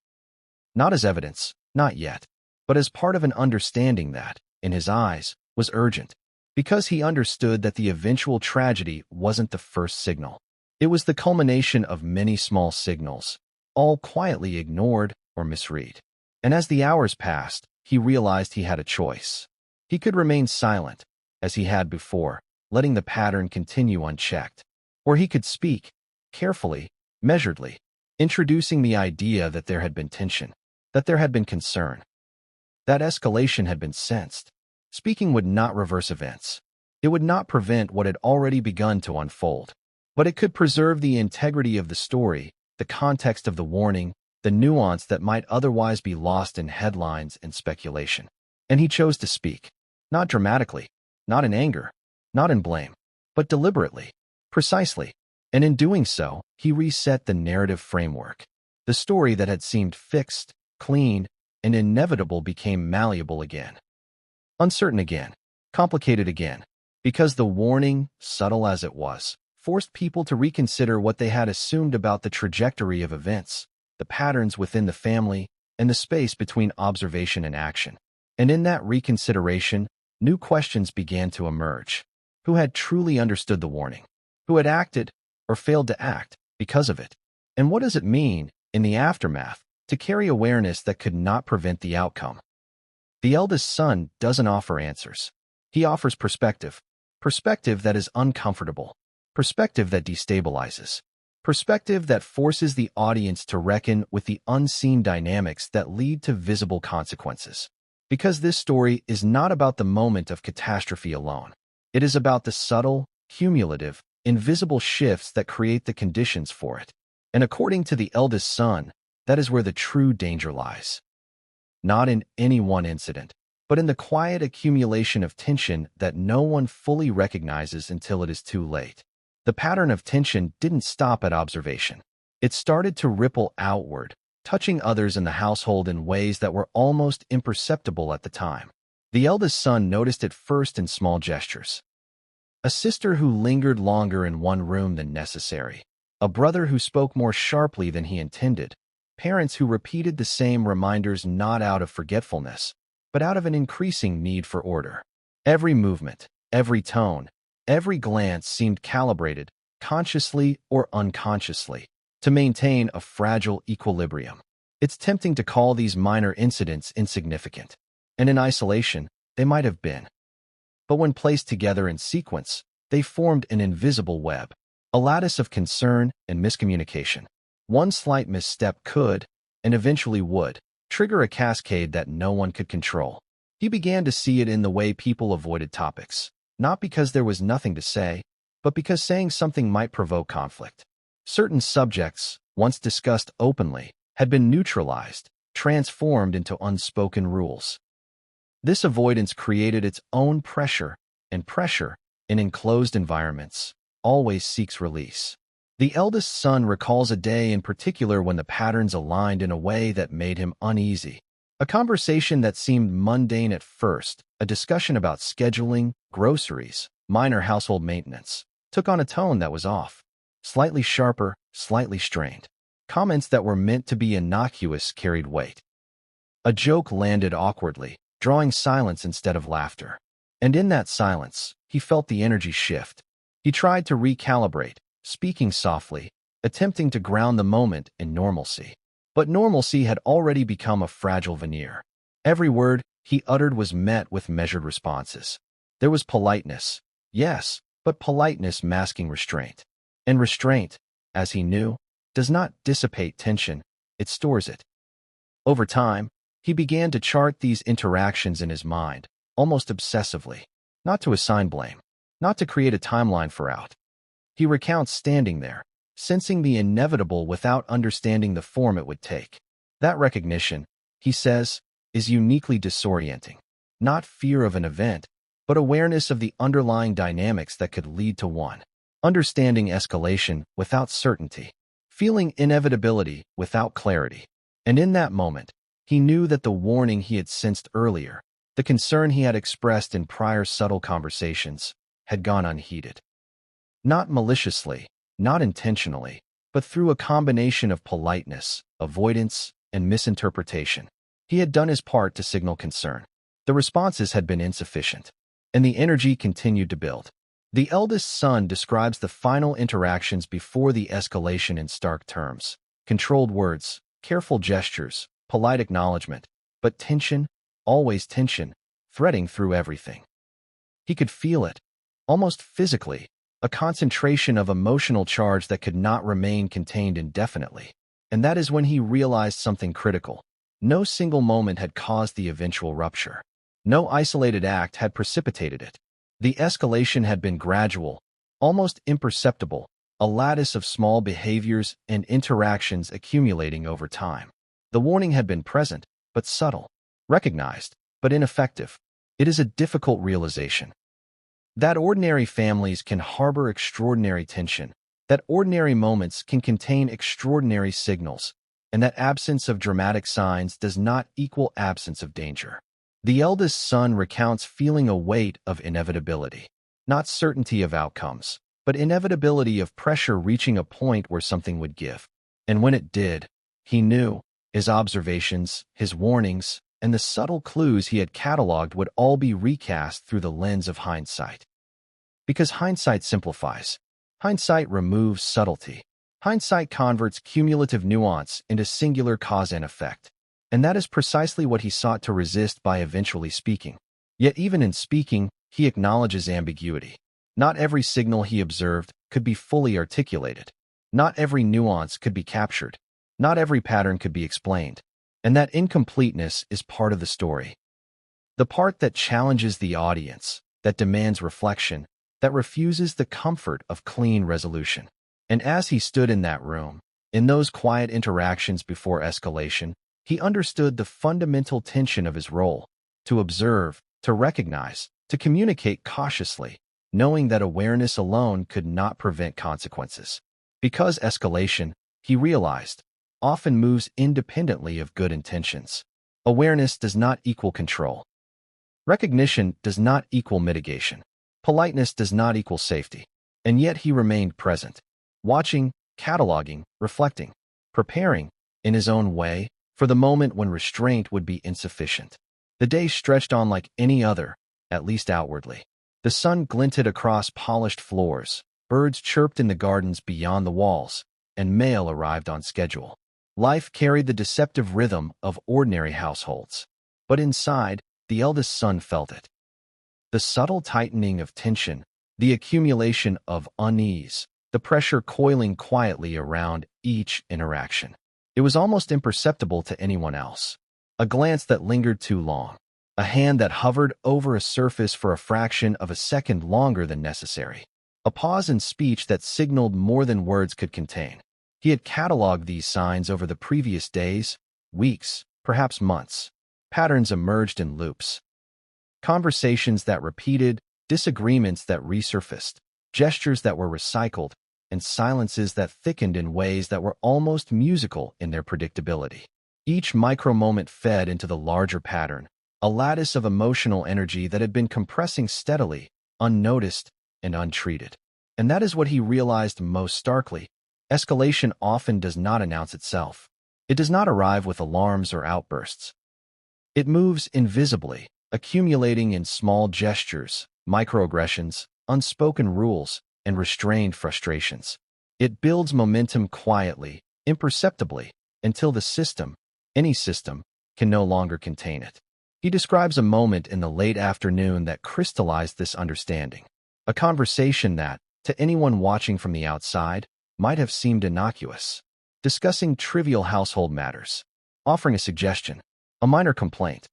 Not as evidence, not yet, but as part of an understanding that, in his eyes, was urgent, because he understood that the eventual tragedy wasn't the first signal. It was the culmination of many small signals, all quietly ignored or misread. And as the hours passed, he realized he had a choice. He could remain silent, as he had before, letting the pattern continue unchecked. Or he could speak, carefully, measuredly, introducing the idea that there had been tension, that there had been concern, that escalation had been sensed. Speaking would not reverse events. It would not prevent what had already begun to unfold. But it could preserve the integrity of the story, the context of the warning, the nuance that might otherwise be lost in headlines and speculation. And he chose to speak. Not dramatically, not in anger, not in blame, but deliberately, precisely. And in doing so, he reset the narrative framework. The story that had seemed fixed, clean, and inevitable became malleable again. Uncertain again, complicated again, because the warning, subtle as it was, forced people to reconsider what they had assumed about the trajectory of events, the patterns within the family, and the space between observation and action. And in that reconsideration, new questions began to emerge. Who had truly understood the warning? Who had acted, or failed to act, because of it? And what does it mean, in the aftermath, to carry awareness that could not prevent the outcome? The eldest son doesn't offer answers. He offers perspective. Perspective that is uncomfortable. Perspective that destabilizes. Perspective that forces the audience to reckon with the unseen dynamics that lead to visible consequences. Because this story is not about the moment of catastrophe alone. It is about the subtle, cumulative, invisible shifts that create the conditions for it. And according to the eldest son, that is where the true danger lies. Not in any one incident, but in the quiet accumulation of tension that no one fully recognizes until it is too late. The pattern of tension didn't stop at observation. It started to ripple outward, touching others in the household in ways that were almost imperceptible at the time. The eldest son noticed it first in small gestures. A sister who lingered longer in one room than necessary. A brother who spoke more sharply than he intended. Parents who repeated the same reminders not out of forgetfulness, but out of an increasing need for order. Every movement, every tone, every glance seemed calibrated, consciously or unconsciously, to maintain a fragile equilibrium. It's tempting to call these minor incidents insignificant, and in isolation, they might have been. But when placed together in sequence, they formed an invisible web, a lattice of concern and miscommunication. One slight misstep could, and eventually would, trigger a cascade that no one could control. He began to see it in the way people avoided topics, not because there was nothing to say, but because saying something might provoke conflict. Certain subjects, once discussed openly, had been neutralized, transformed into unspoken rules. This avoidance created its own pressure, and pressure, in enclosed environments, always seeks release. The eldest son recalls a day in particular when the patterns aligned in a way that made him uneasy. A conversation that seemed mundane at first, a discussion about scheduling, groceries, minor household maintenance, took on a tone that was off. Slightly sharper, slightly strained. Comments that were meant to be innocuous carried weight. A joke landed awkwardly, drawing silence instead of laughter. And in that silence, he felt the energy shift. He tried to recalibrate, speaking softly, attempting to ground the moment in normalcy. But normalcy had already become a fragile veneer. Every word he uttered was met with measured responses. There was politeness, yes, but politeness masking restraint. And restraint, as he knew, does not dissipate tension, it stores it. Over time, he began to chart these interactions in his mind, almost obsessively, not to assign blame, not to create a timeline for out. He recounts standing there, sensing the inevitable without understanding the form it would take. That recognition, he says, is uniquely disorienting. Not fear of an event, but awareness of the underlying dynamics that could lead to one. Understanding escalation without certainty. Feeling inevitability without clarity. And in that moment, he knew that the warning he had sensed earlier, the concern he had expressed in prior subtle conversations, had gone unheeded. Not maliciously, not intentionally, but through a combination of politeness, avoidance, and misinterpretation. He had done his part to signal concern. The responses had been insufficient, and the energy continued to build. The eldest son describes the final interactions before the escalation in stark terms. Controlled words, careful gestures, polite acknowledgement, but tension, always tension, threading through everything. He could feel it, almost physically, a concentration of emotional charge that could not remain contained indefinitely. And that is when he realized something critical. No single moment had caused the eventual rupture. No isolated act had precipitated it. The escalation had been gradual, almost imperceptible, a lattice of small behaviors and interactions accumulating over time. The warning had been present, but subtle, recognized, but ineffective. It is a difficult realization. That ordinary families can harbor extraordinary tension, that ordinary moments can contain extraordinary signals, and that absence of dramatic signs does not equal absence of danger. The eldest son recounts feeling a weight of inevitability, not certainty of outcomes, but inevitability of pressure reaching a point where something would give. And when it did, he knew his observations, his warnings, and the subtle clues he had cataloged would all be recast through the lens of hindsight. Because hindsight simplifies. Hindsight removes subtlety. Hindsight converts cumulative nuance into singular cause and effect. And that is precisely what he sought to resist by eventually speaking. Yet even in speaking, he acknowledges ambiguity. Not every signal he observed could be fully articulated. Not every nuance could be captured. Not every pattern could be explained. And that incompleteness is part of the story. The part that challenges the audience, that demands reflection, that refuses the comfort of clean resolution. And as he stood in that room, in those quiet interactions before escalation, he understood the fundamental tension of his role: to observe, to recognize, to communicate cautiously, knowing that awareness alone could not prevent consequences. Because escalation, he realized, often moves independently of good intentions. Awareness does not equal control. Recognition does not equal mitigation. Politeness does not equal safety. And yet he remained present, watching, cataloging, reflecting, preparing, in his own way, for the moment when restraint would be insufficient. The day stretched on like any other, at least outwardly. The sun glinted across polished floors, birds chirped in the gardens beyond the walls, and mail arrived on schedule. Life carried the deceptive rhythm of ordinary households. But inside, the eldest son felt it. The subtle tightening of tension, the accumulation of unease, the pressure coiling quietly around each interaction. It was almost imperceptible to anyone else. A glance that lingered too long. A hand that hovered over a surface for a fraction of a second longer than necessary. A pause in speech that signaled more than words could contain. He had cataloged these signs over the previous days, weeks, perhaps months. Patterns emerged in loops. Conversations that repeated, disagreements that resurfaced, gestures that were recycled, and silences that thickened in ways that were almost musical in their predictability. Each micro-moment fed into the larger pattern, a lattice of emotional energy that had been compressing steadily, unnoticed and untreated. And that is what he realized most starkly. Escalation often does not announce itself. It does not arrive with alarms or outbursts. It moves invisibly, accumulating in small gestures, microaggressions, unspoken rules, and restrained frustrations. It builds momentum quietly, imperceptibly, until the system, any system, can no longer contain it. He describes a moment in the late afternoon that crystallized this understanding. A conversation that, to anyone watching from the outside, might have seemed innocuous. Discussing trivial household matters, offering a suggestion, a minor complaint.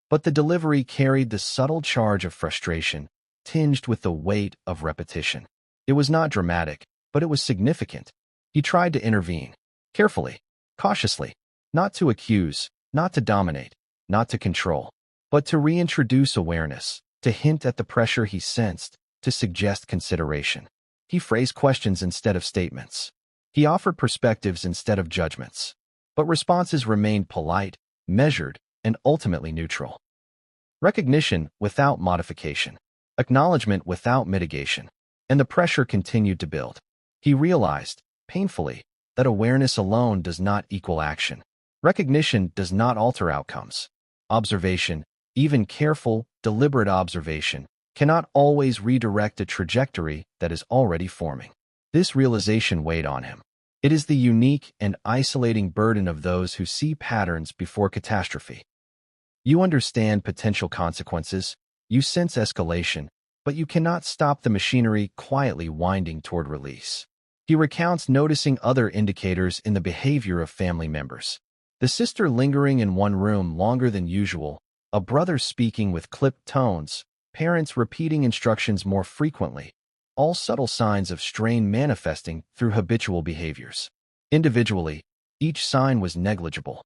But the delivery carried the subtle charge of frustration, tinged with the weight of repetition. It was not dramatic, but it was significant. He tried to intervene, carefully, cautiously, not to accuse, not to dominate, not to control, but to reintroduce awareness, to hint at the pressure he sensed, to suggest consideration. He phrased questions instead of statements. He offered perspectives instead of judgments. But responses remained polite, measured, and ultimately neutral. Recognition without modification. Acknowledgement without mitigation. And the pressure continued to build. He realized, painfully, that awareness alone does not equal action. Recognition does not alter outcomes. Observation, even careful, deliberate observation, cannot always redirect a trajectory that is already forming. This realization weighed on him. It is the unique and isolating burden of those who see patterns before catastrophe. You understand potential consequences, you sense escalation, but you cannot stop the machinery quietly winding toward release. He recounts noticing other indicators in the behavior of family members. The sister lingering in one room longer than usual, a brother speaking with clipped tones, parents repeating instructions more frequently, all subtle signs of strain manifesting through habitual behaviors. Individually, each sign was negligible.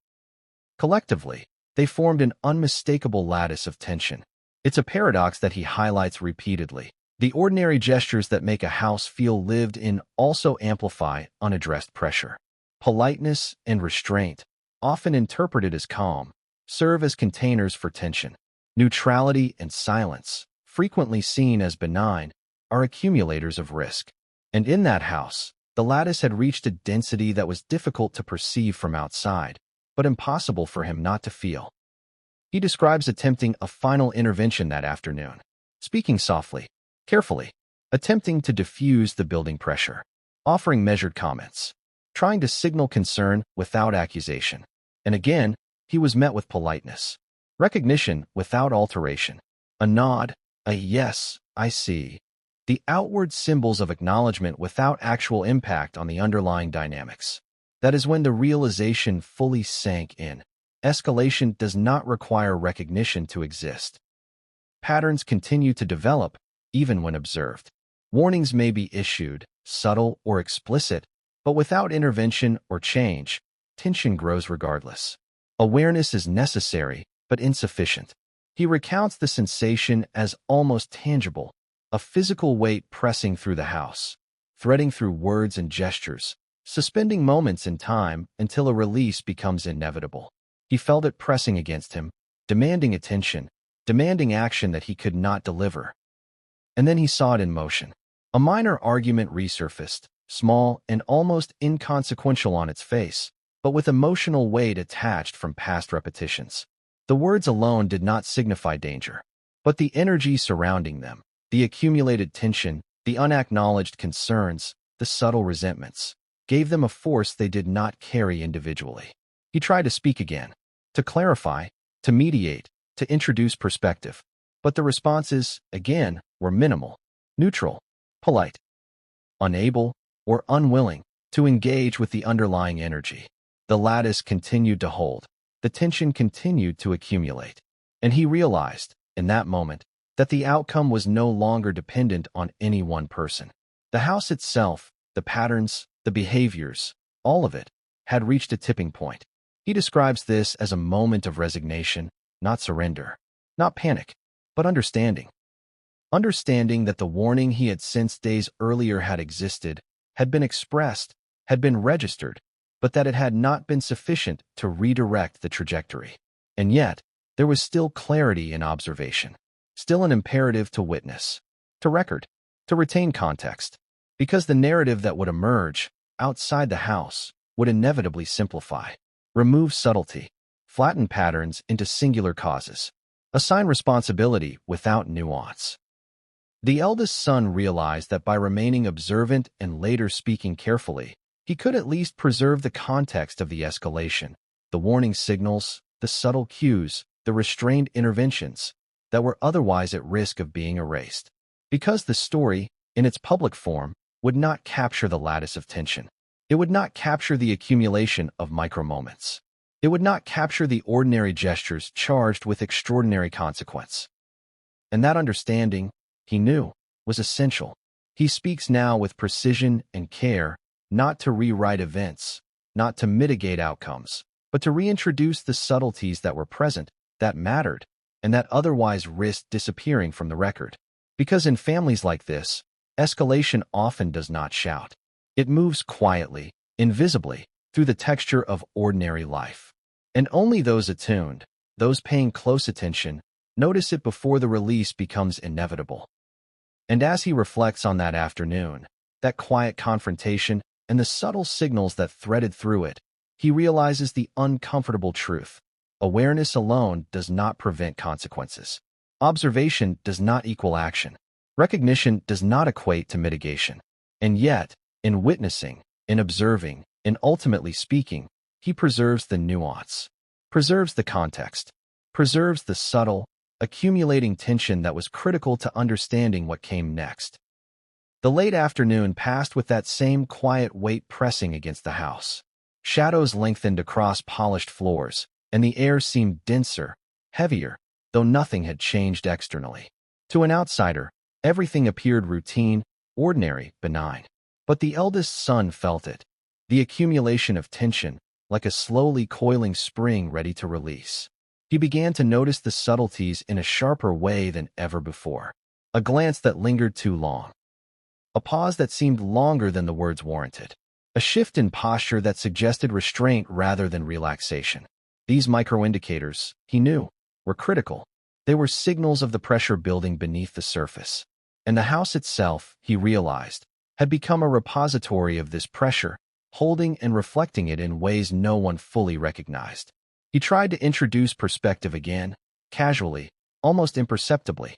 Collectively, they formed an unmistakable lattice of tension. It's a paradox that he highlights repeatedly. The ordinary gestures that make a house feel lived in also amplify unaddressed pressure. Politeness and restraint, often interpreted as calm, serve as containers for tension. Neutrality and silence, frequently seen as benign, are accumulators of risk. And in that house, the lattice had reached a density that was difficult to perceive from outside, but impossible for him not to feel. He describes attempting a final intervention that afternoon, speaking softly, carefully, attempting to diffuse the building pressure, offering measured comments, trying to signal concern without accusation. And again, he was met with politeness, recognition without alteration, a nod, a yes, I see, the outward symbols of acknowledgement without actual impact on the underlying dynamics. That is when the realization fully sank in. Escalation does not require recognition to exist. Patterns continue to develop, even when observed. Warnings may be issued, subtle or explicit, but without intervention or change, tension grows regardless. Awareness is necessary, but insufficient. He recounts the sensation as almost tangible, a physical weight pressing through the house, threading through words and gestures, suspending moments in time until a release becomes inevitable. He felt it pressing against him, demanding attention, demanding action that he could not deliver. And then he saw it in motion. A minor argument resurfaced, small and almost inconsequential on its face, but with emotional weight attached from past repetitions. The words alone did not signify danger, but the energy surrounding them, the accumulated tension, the unacknowledged concerns, the subtle resentments, gave them a force they did not carry individually. He tried to speak again, to clarify, to mediate, to introduce perspective. But the responses, again, were minimal, neutral, polite, unable, or unwilling to engage with the underlying energy. The lattice continued to hold. The tension continued to accumulate. And he realized, in that moment, that the outcome was no longer dependent on any one person. The house itself, the patterns, the behaviors, all of it, had reached a tipping point. He describes this as a moment of resignation, not surrender, not panic, but understanding. Understanding that the warning he had sensed days earlier had existed, had been expressed, had been registered, but that it had not been sufficient to redirect the trajectory. And yet, there was still clarity in observation, still an imperative to witness, to record, to retain context, because the narrative that would emerge outside the house would inevitably simplify, remove subtlety, flatten patterns into singular causes, assign responsibility without nuance. The eldest son realized that by remaining observant and later speaking carefully, he could at least preserve the context of the escalation, the warning signals, the subtle cues, the restrained interventions that were otherwise at risk of being erased. Because the story, in its public form, would not capture the lattice of tension. It would not capture the accumulation of micro-moments. It would not capture the ordinary gestures charged with extraordinary consequence. And that understanding, he knew, was essential. He speaks now with precision and care, not to rewrite events, not to mitigate outcomes, but to reintroduce the subtleties that were present, that mattered, and that otherwise risked disappearing from the record. Because in families like this, escalation often does not shout. It moves quietly, invisibly, through the texture of ordinary life. And only those attuned, those paying close attention, notice it before the release becomes inevitable. And as he reflects on that afternoon, that quiet confrontation, and the subtle signals that threaded through it, he realizes the uncomfortable truth. Awareness alone does not prevent consequences. Observation does not equal action. Recognition does not equate to mitigation. And yet, in witnessing, in observing, in ultimately speaking, he preserves the nuance, preserves the context, preserves the subtle, accumulating tension that was critical to understanding what came next. The late afternoon passed with that same quiet weight pressing against the house. Shadows lengthened across polished floors, and the air seemed denser, heavier, though nothing had changed externally. To an outsider, everything appeared routine, ordinary, benign. But the eldest son felt it, the accumulation of tension, like a slowly coiling spring ready to release. He began to notice the subtleties in a sharper way than ever before. A glance that lingered too long. A pause that seemed longer than the words warranted. A shift in posture that suggested restraint rather than relaxation. These micro-indicators, he knew, were critical. They were signals of the pressure building beneath the surface. And the house itself, he realized, had become a repository of this pressure, holding and reflecting it in ways no one fully recognized. He tried to introduce perspective again, casually, almost imperceptibly.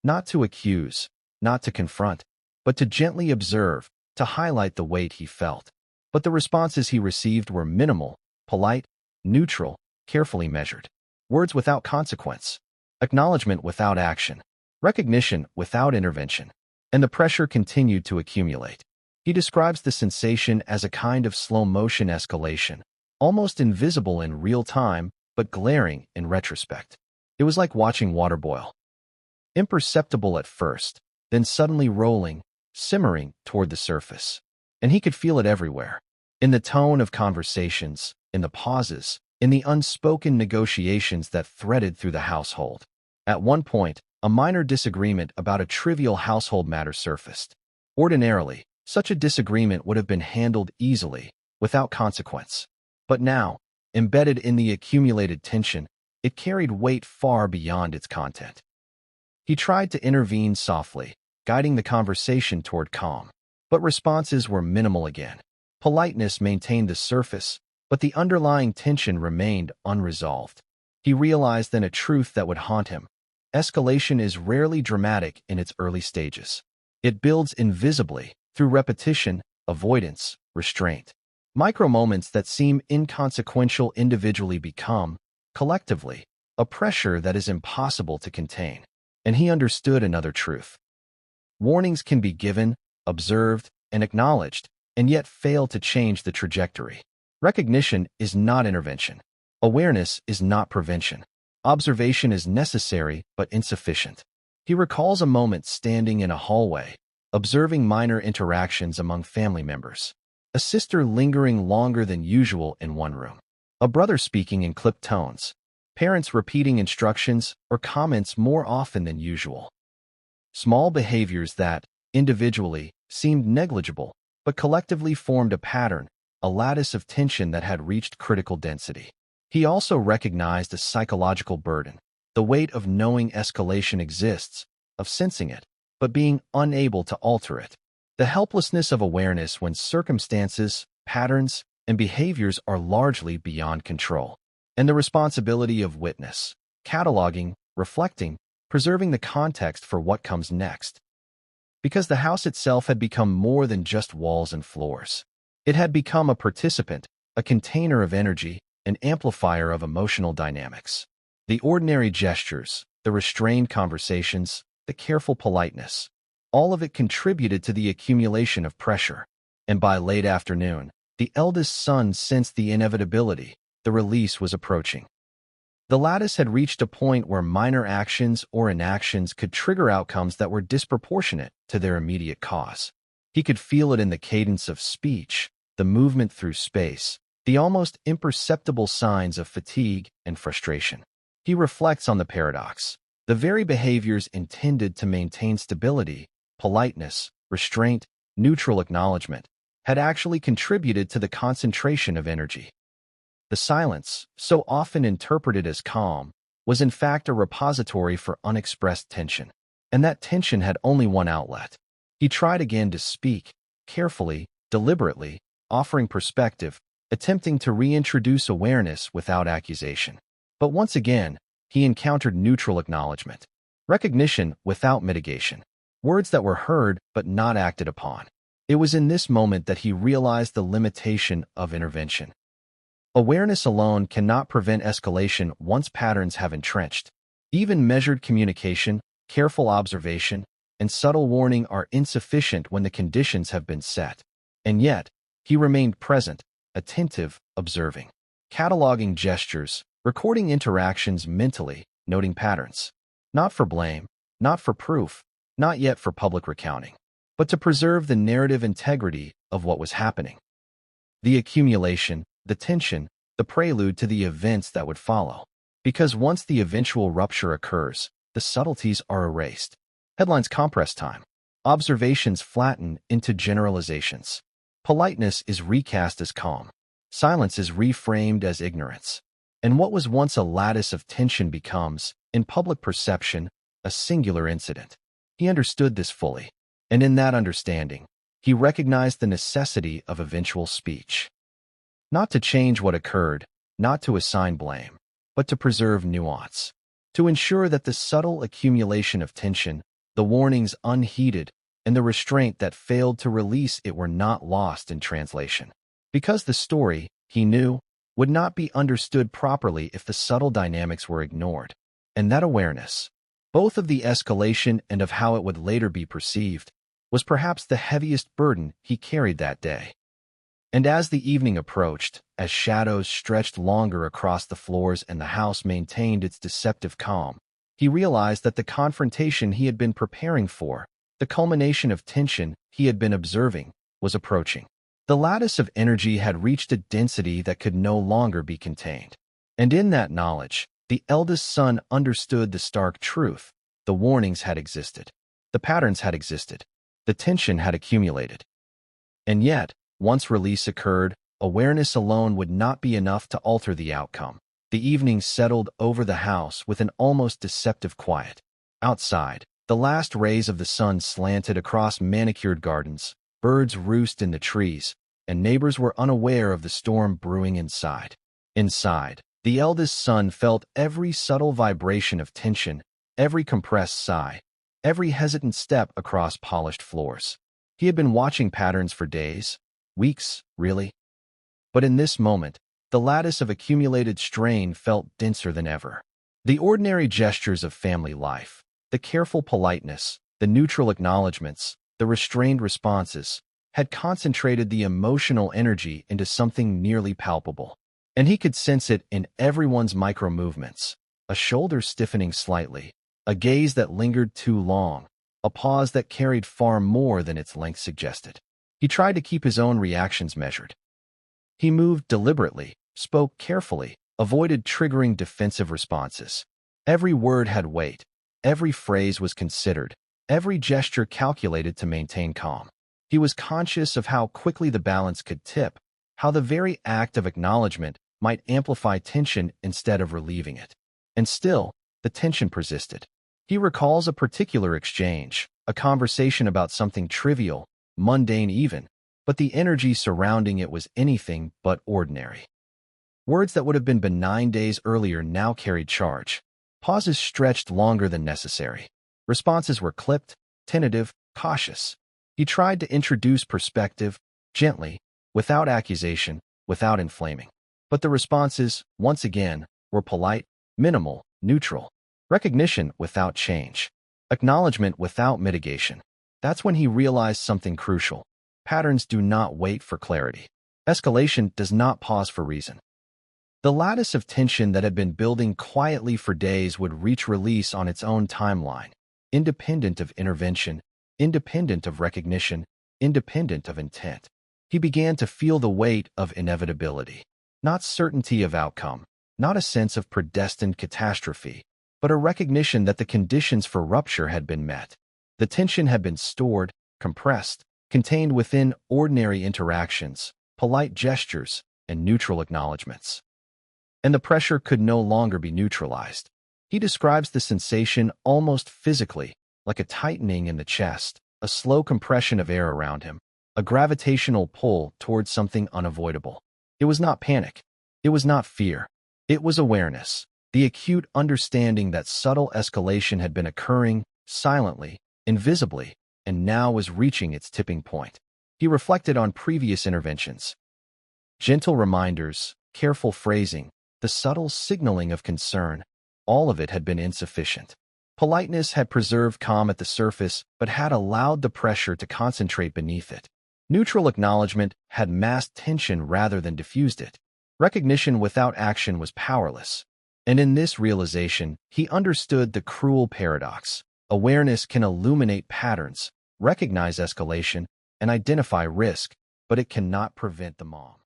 Not to accuse, not to confront, but to gently observe, to highlight the weight he felt. But the responses he received were minimal, polite, neutral, carefully measured. Words without consequence. Acknowledgement without action. Recognition without intervention. And the pressure continued to accumulate. He describes the sensation as a kind of slow-motion escalation, almost invisible in real time, but glaring in retrospect. It was like watching water boil. Imperceptible at first, then suddenly rolling, simmering toward the surface. And he could feel it everywhere. In the tone of conversations, in the pauses, in the unspoken negotiations that threaded through the household. At one point, a minor disagreement about a trivial household matter surfaced. Ordinarily, such a disagreement would have been handled easily, without consequence. But now, embedded in the accumulated tension, it carried weight far beyond its content. He tried to intervene softly, guiding the conversation toward calm. But responses were minimal again. Politeness maintained the surface, but the underlying tension remained unresolved. He realized then a truth that would haunt him. Escalation is rarely dramatic in its early stages. It builds invisibly, through repetition, avoidance, restraint. Micro-moments that seem inconsequential individually become, collectively, a pressure that is impossible to contain. And he understood another truth. Warnings can be given, observed, and acknowledged, and yet fail to change the trajectory. Recognition is not intervention. Awareness is not prevention. Observation is necessary but insufficient. He recalls a moment standing in a hallway, observing minor interactions among family members. A sister lingering longer than usual in one room. A brother speaking in clipped tones. Parents repeating instructions or comments more often than usual. Small behaviors that, individually, seemed negligible, but collectively formed a pattern, a lattice of tension that had reached critical density. He also recognized a psychological burden, the weight of knowing escalation exists, of sensing it, but being unable to alter it. The helplessness of awareness when circumstances, patterns, and behaviors are largely beyond control. And the responsibility of witness, cataloging, reflecting, preserving the context for what comes next. Because the house itself had become more than just walls and floors. It had become a participant, a container of energy, an amplifier of emotional dynamics. The ordinary gestures, the restrained conversations, the careful politeness, all of it contributed to the accumulation of pressure. And by late afternoon, the eldest son sensed the inevitability. The release was approaching. The lattice had reached a point where minor actions or inactions could trigger outcomes that were disproportionate to their immediate cause. He could feel it in the cadence of speech, the movement through space, the almost imperceptible signs of fatigue and frustration. He reflects on the paradox. The very behaviors intended to maintain stability, politeness, restraint, neutral acknowledgement, had actually contributed to the concentration of energy. The silence, so often interpreted as calm, was in fact a repository for unexpressed tension. And that tension had only one outlet. He tried again to speak, carefully, deliberately, offering perspective, attempting to reintroduce awareness without accusation. But once again, he encountered neutral acknowledgement, recognition without mitigation, words that were heard but not acted upon. It was in this moment that he realized the limitation of intervention. Awareness alone cannot prevent escalation once patterns have entrenched. Even measured communication, careful observation, and subtle warning are insufficient when the conditions have been set. And yet, he remained present, attentive, observing, cataloging gestures, recording interactions mentally, noting patterns. Not for blame, not for proof, not yet for public recounting, but to preserve the narrative integrity of what was happening. The accumulation, the tension, the prelude to the events that would follow. Because once the eventual rupture occurs, the subtleties are erased. Headlines compress time. Observations flatten into generalizations. Politeness is recast as calm. Silence is reframed as ignorance. And what was once a lattice of tension becomes, in public perception, a singular incident. He understood this fully. And in that understanding, he recognized the necessity of eventual speech. Not to change what occurred, not to assign blame, but to preserve nuance. To ensure that the subtle accumulation of tension, the warnings unheeded, and the restraint that failed to release it were not lost in translation. Because the story, he knew, would not be understood properly if the subtle dynamics were ignored. And that awareness, both of the escalation and of how it would later be perceived, was perhaps the heaviest burden he carried that day. And as the evening approached, as shadows stretched longer across the floors and the house maintained its deceptive calm, he realized that the confrontation he had been preparing for, the culmination of tension he had been observing, was approaching. The lattice of energy had reached a density that could no longer be contained. And in that knowledge, the eldest son understood the stark truth. The warnings had existed. The patterns had existed. The tension had accumulated. And yet, once release occurred, awareness alone would not be enough to alter the outcome. The evening settled over the house with an almost deceptive quiet. Outside, the last rays of the sun slanted across manicured gardens, birds roost in the trees, and neighbors were unaware of the storm brewing inside. Inside, the eldest son felt every subtle vibration of tension, every compressed sigh, every hesitant step across polished floors. He had been watching patterns for days, weeks, really. But in this moment, the lattice of accumulated strain felt denser than ever. The ordinary gestures of family life, the careful politeness, the neutral acknowledgments, the restrained responses, had concentrated the emotional energy into something nearly palpable. And he could sense it in everyone's micro-movements, a shoulder stiffening slightly, a gaze that lingered too long, a pause that carried far more than its length suggested. He tried to keep his own reactions measured. He moved deliberately, spoke carefully, avoided triggering defensive responses. Every word had weight, every phrase was considered, every gesture calculated to maintain calm. He was conscious of how quickly the balance could tip, how the very act of acknowledgement might amplify tension instead of relieving it. And still, the tension persisted. He recalls a particular exchange, a conversation about something trivial, mundane even, but the energy surrounding it was anything but ordinary. Words that would have been benign days earlier now carried charge. Pauses stretched longer than necessary. Responses were clipped, tentative, cautious. He tried to introduce perspective, gently, without accusation, without inflaming. But the responses, once again, were polite, minimal, neutral. Recognition without change. Acknowledgement without mitigation. That's when he realized something crucial. Patterns do not wait for clarity. Escalation does not pause for reason. The lattice of tension that had been building quietly for days would reach release on its own timeline, independent of intervention, independent of recognition, independent of intent. He began to feel the weight of inevitability, not certainty of outcome, not a sense of predestined catastrophe, but a recognition that the conditions for rupture had been met. The tension had been stored, compressed, contained within ordinary interactions, polite gestures, and neutral acknowledgments. And the pressure could no longer be neutralized. He describes the sensation almost physically, like a tightening in the chest, a slow compression of air around him, a gravitational pull towards something unavoidable. It was not panic. It was not fear. It was awareness, the acute understanding that subtle escalation had been occurring silently, invisibly, and now was reaching its tipping point. He reflected on previous interventions. Gentle reminders, careful phrasing, the subtle signaling of concern, all of it had been insufficient. Politeness had preserved calm at the surface, but had allowed the pressure to concentrate beneath it. Neutral acknowledgement had masked tension rather than diffused it. Recognition without action was powerless. And in this realization, he understood the cruel paradox. Awareness can illuminate patterns, recognize escalation, and identify risk, but it cannot prevent them all.